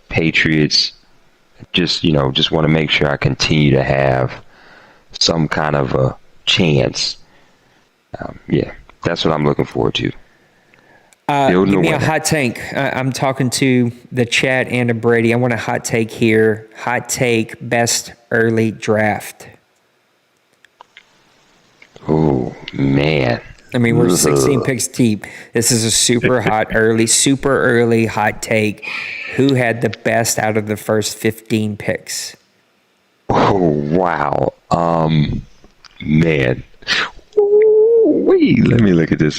Patriots. Just want to make sure I continue to have some kind of a chance. That's what I'm looking forward to. Give me a hot take. I'm talking to the chat and to Brady. I want a hot take here. Hot take, best early draft. Oh, man. I mean, we're 16 picks deep. This is a super early hot take. Who had the best out of the first 15 picks? Oh, wow. Man. Wait, let me look at this.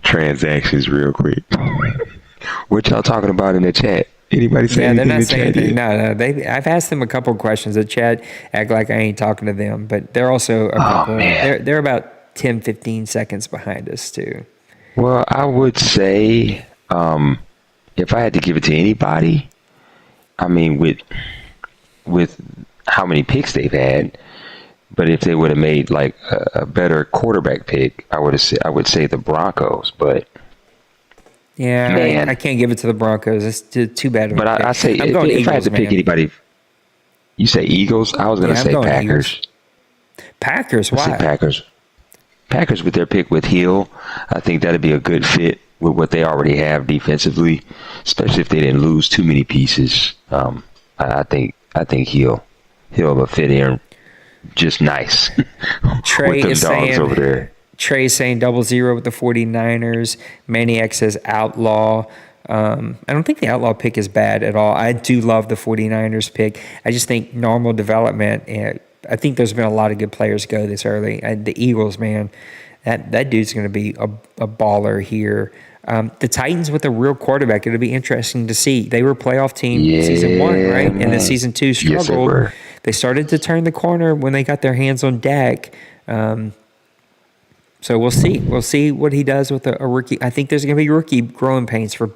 Transactions real quick. What y'all talking about in the chat? Anybody say anything? They're not saying anything. No. I've asked them a couple questions. The chat act like I ain't talking to them, but they're also a couple. They're about 10, 15 seconds behind us too. Well, I would say, if I had to give it to anybody, I mean, with how many picks they've had. But if they would have made like a better quarterback pick, I would say the Broncos. But yeah, man, I can't give it to the Broncos. It's too bad. But I say if I had to pick anybody, you say Eagles. I was going to say Packers. Eagles. Packers? Why? Packers. Packers with their pick with Hill. I think that'd be a good fit with what they already have defensively, especially if they didn't lose too many pieces. I think Hill will fit in. Just nice. Trey with is dogs saying over there. Trey is saying 0-0 with the 49ers. Maniac says outlaw. I don't think the outlaw pick is bad at all. I do love the 49ers pick. I just think normal development. I think there's been a lot of good players go this early. The Eagles, man, that dude's going to be a baller here. The Titans with a real quarterback, it'll be interesting to see. They were a playoff team season 1, right? Man. And then season 2 struggled. Yes, they started to turn the corner when they got their hands on Dak. So we'll see. We'll see what he does with a rookie. I think there's going to be rookie growing pains for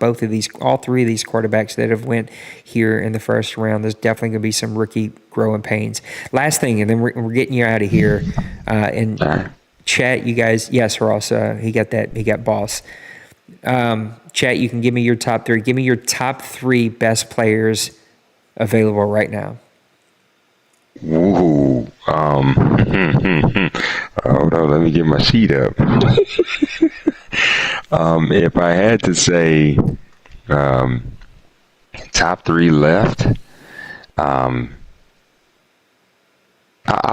all three of these quarterbacks that have went here in the first round. There's definitely going to be some rookie growing pains. Last thing, and then we're getting you out of here. And chat, you guys. Yes, Ross. He got that. He got boss. Chat, you can give me your top 3. Give me your top 3 best players available right now. Ooh, hold on, let me get my sheet up. If I had to say top 3 left, I'll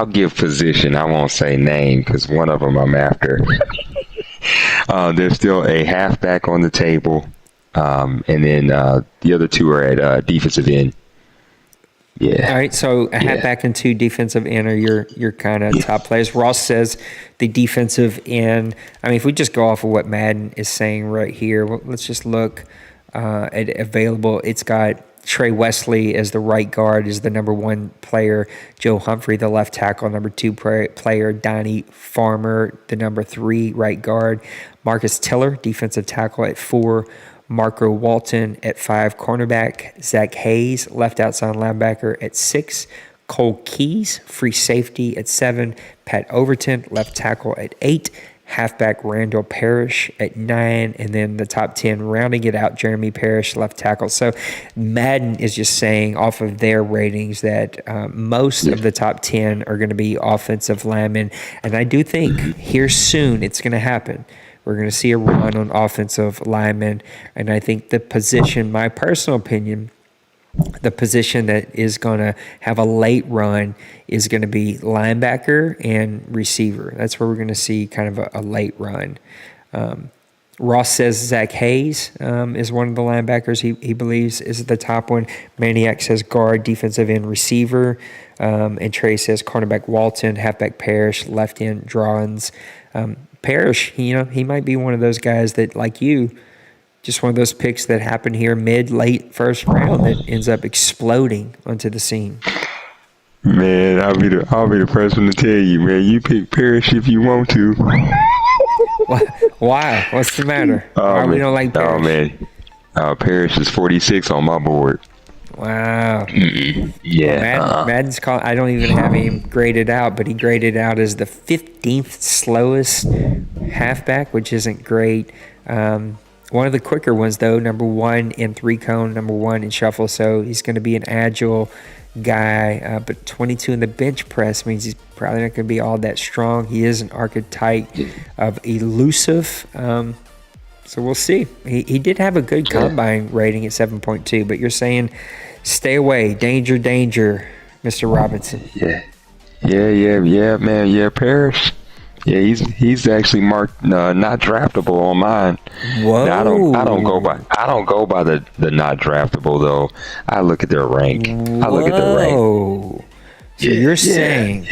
give position. I won't say name because one of them I'm after. There's still a halfback on the table, and then the other 2 are at defensive end. Yeah. All right, so a halfback and 2 defensive end are your kind of top players. Ross says the defensive end. I mean, if we just go off of what Madden is saying right here, let's just look at available. It's got Trey Wesley as the right guard is the number 1 player. Joe Humphrey, the left tackle, number 2 player. Donnie Farmer, the number 3 right guard. Marcus Tiller, defensive tackle at 4. Marco Walton at 5, cornerback. Zach Hayes, left outside linebacker at 6. Cole Keys, free safety at 7. Pat Overton, left tackle at 8. Halfback Randall Parrish at 9. And then the top 10, rounding it out, Jeremy Parrish, left tackle. So Madden is just saying off of their ratings that most of the top 10 are going to be offensive linemen. And I do think here soon it's going to happen. We're going to see a run on offensive linemen. And I think the position, my personal opinion, the position that is going to have a late run is going to be linebacker and receiver. That's where we're going to see kind of a late run. Ross says Zach Hayes is one of the linebackers he believes is the top one. Maniac says guard, defensive end, receiver. And Trey says cornerback Walton, halfback Parrish, left end Drawins. Parrish, he might be one of those guys that, like you, just one of those picks that happen here late first round that ends up exploding onto the scene. Man, I'll be the first one to tell you, man. You pick Parrish if you want to. Why? What's the matter? Why we don't like Parrish? Oh man, Parrish is 46 on my board. Wow. Yeah. Madden's call. I don't even have him graded out, but he graded out as the 15th slowest halfback, which isn't great. One of the quicker ones, though, number 1 in 3-cone, number 1 in shuffle. So he's going to be an agile guy, but 22 in the bench press means he's probably not going to be all that strong. He is an archetype of elusive. So we'll see. He did have a good combine rating at 7.2, but you're saying stay away, danger, Mr. Robinson. Yeah, man. Yeah, Parrish. Yeah, he's actually marked not draftable on mine. Whoa! Now, I don't go by the not draftable though. I look at their rank. I look at their rank. So you're saying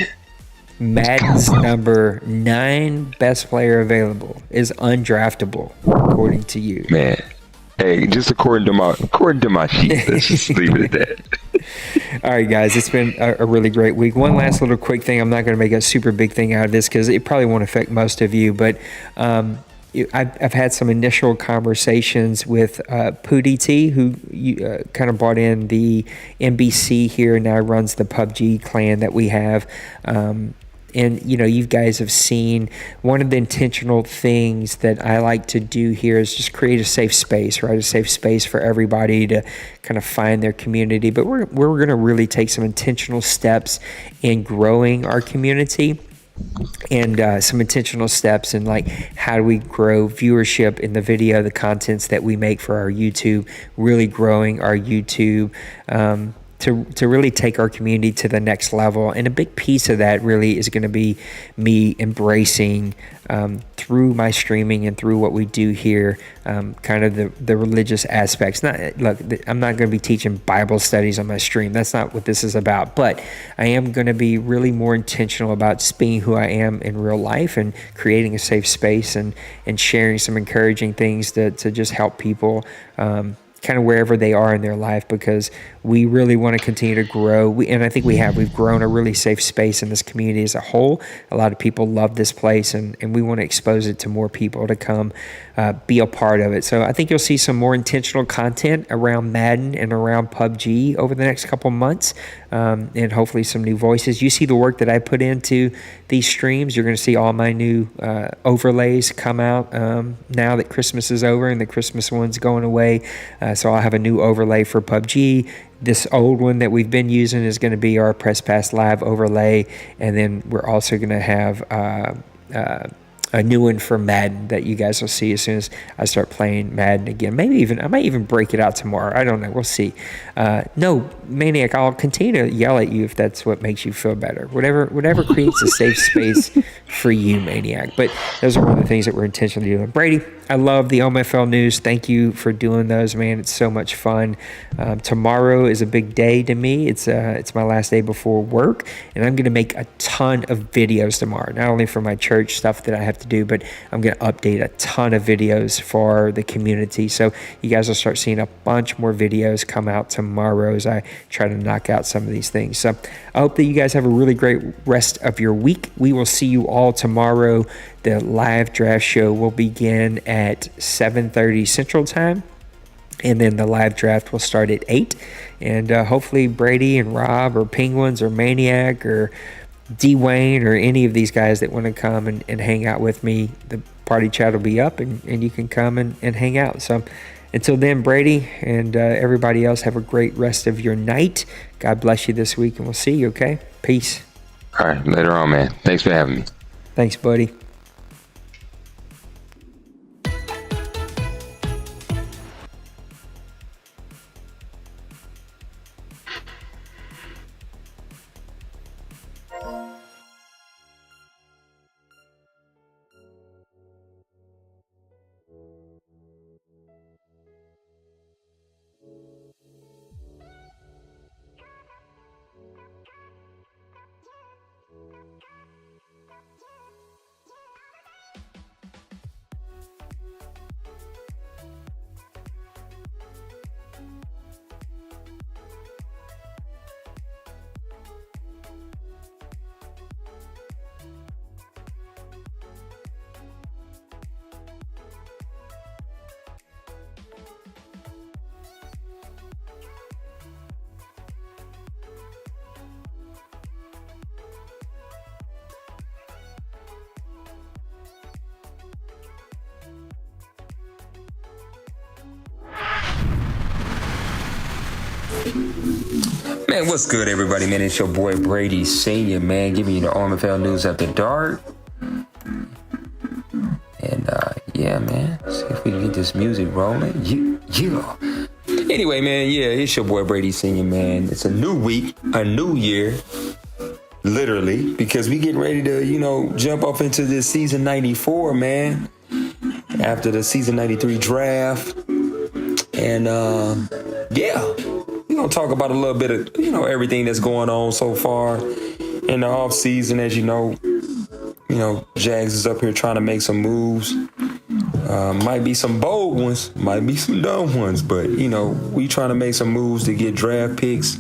Madden's number 9 best player available is undraftable, according to you. Man. Hey, just according to my sheet, let's just leave it at that. All right, guys, it's been a really great week. One last little quick thing. I'm not going to make a super big thing out of this because it probably won't affect most of you, but I've had some initial conversations with Pootie T, who kind of brought in the NBC here and now runs the PUBG clan that we have. And, you guys have seen one of the intentional things that I like to do here is just create a safe space, right? A safe space for everybody to kind of find their community. But we're going to really take some intentional steps in growing our community and some intentional steps in like how do we grow viewership in the video, the contents that we make for our YouTube, really growing our YouTube, to really take our community to the next level. And a big piece of that really is going to be me embracing through my streaming and through what we do here, kind of the religious aspects. I'm not going to be teaching Bible studies on my stream. That's not what this is about. But I am going to be really more intentional about just being who I am in real life and creating a safe space and sharing some encouraging things to just help people kind of wherever they are in their life, because we really want to continue to grow. And I think we've grown a really safe space in this community as a whole. A lot of people love this place, and we want to expose it to more people to come be a part of it. So I think you'll see some more intentional content around Madden and around PUBG over the next couple months, and hopefully some new voices. You see the work that I put into these streams. You're going to see all my new overlays come out now that Christmas is over and the Christmas one's going away. So I'll have a new overlay for PUBG. This old one that we've been using is going to be our Press Pass Live overlay. And then we're also going to have a new one for Madden that you guys will see as soon as I start playing Madden again. I might even break it out tomorrow. I don't know. We'll see. No, Maniac, I'll continue to yell at you if that's what makes you feel better. Whatever creates a safe space for you, Maniac. But those are one of the things that we're intentionally doing. Brady, I love the OMFL news. Thank you for doing those, man. It's so much fun. Tomorrow is a big day to me. It's my last day before work, and I'm going to make a ton of videos tomorrow, not only for my church stuff that I have to do, but I'm going to update a ton of videos for the community. So you guys will start seeing a bunch more videos come out tomorrow as I try to knock out some of these things. So I hope that you guys have a really great rest of your week. We will see you all tomorrow. The live draft show will begin at 7:30 Central Time, and then the live draft will start at 8. And hopefully Brady and Rob or Penguins or Maniac or D-Wayne or any of these guys that want to come and hang out with me, the party chat will be up and you can come and hang out. So until then, Brady and everybody else, have a great rest of your night. God bless you this week, and we'll see you, okay? Peace. All right, later on, man. Thanks for having me. Thanks, buddy. Man, what's good, everybody? Man, it's your boy Brady Senior, man, giving you the OMFL news after dark. And yeah, man, see if we can get this music rolling. Yeah. Anyway, man, yeah, it's your boy Brady Senior, man. It's a new week, a new year, literally, because we getting ready to, jump off into this season 94, man. After the season 93 draft. And yeah, we're gonna talk about a little bit of everything that's going on so far in the off season. As you know, Jags is up here trying to make some moves. Might be some bold ones, might be some dumb ones, but we trying to make some moves to get draft picks.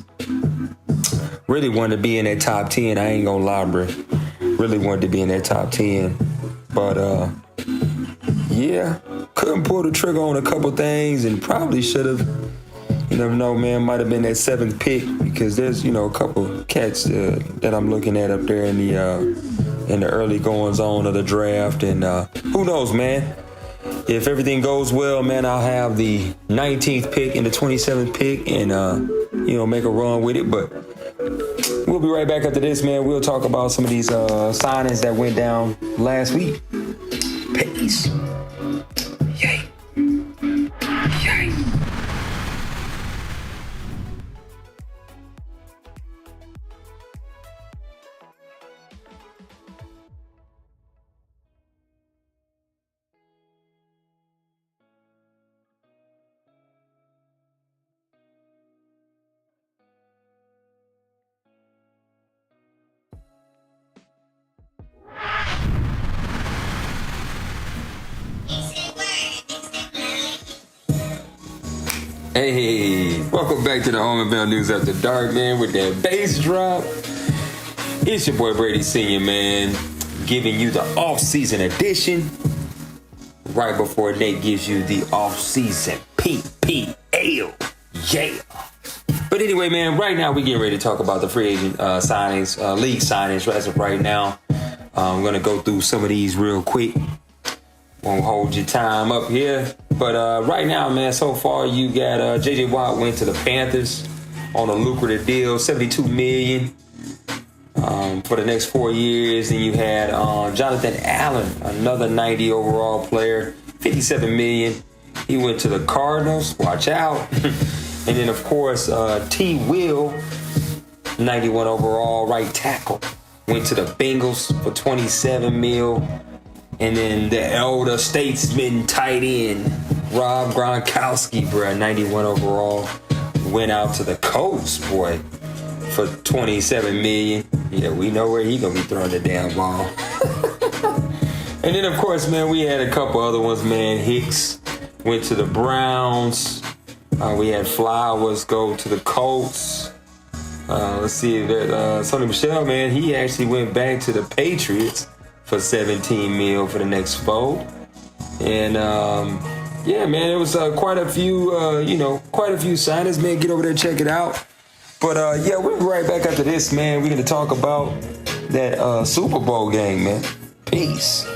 Really wanted to be in that top 10. I ain't gonna lie, bro. Really wanted to be in that top 10, but yeah, couldn't pull the trigger on a couple things, and probably should have. You never know, man. Might have been that 7th pick, because there's a couple cats that I'm looking at up there in the early goings on of the draft, and who knows, man. If everything goes well, man, I'll have the 19th pick and the 27th pick, and make a run with it. But we'll be right back after this, man. We'll talk about some of these signings that went down last week. Peace. Yay. Yay. Hey, welcome back to the OMFL News After Dark, man, with that bass drop. It's your boy Brady Senior, man, giving you the off-season edition right before Nate gives you the off-season PPL. Yeah. But anyway, man, right now we getting ready to talk about the free agent signings, league signings as of right now. I'm going to go through some of these real quick. Won't hold your time up here. But right now, man, so far you got J.J. Watt went to the Panthers on a lucrative deal, $72 million for the next 4 years. And you had Jonathan Allen, another 90 overall player, $57 million. He went to the Cardinals. Watch out. And then, of course, T. Will, 91 overall, right tackle, went to the Bengals for $27 million. And then the elder statesman tight end, Rob Gronkowski, bro, 91 overall, went out to the Colts, boy, for $27 million. Yeah, we know where he gonna be throwing the damn ball. And then, of course, man, we had a couple other ones, man. Hicks went to the Browns. We had Flowers go to the Colts. Let's see, that Sony Michel, man, he actually went back to the Patriots for $17 million for the next 4. And yeah, man, it was quite a few signings, man. Get over there, check it out. But yeah, we'll be right back after this, man. We're gonna talk about that Super Bowl game, man. Peace.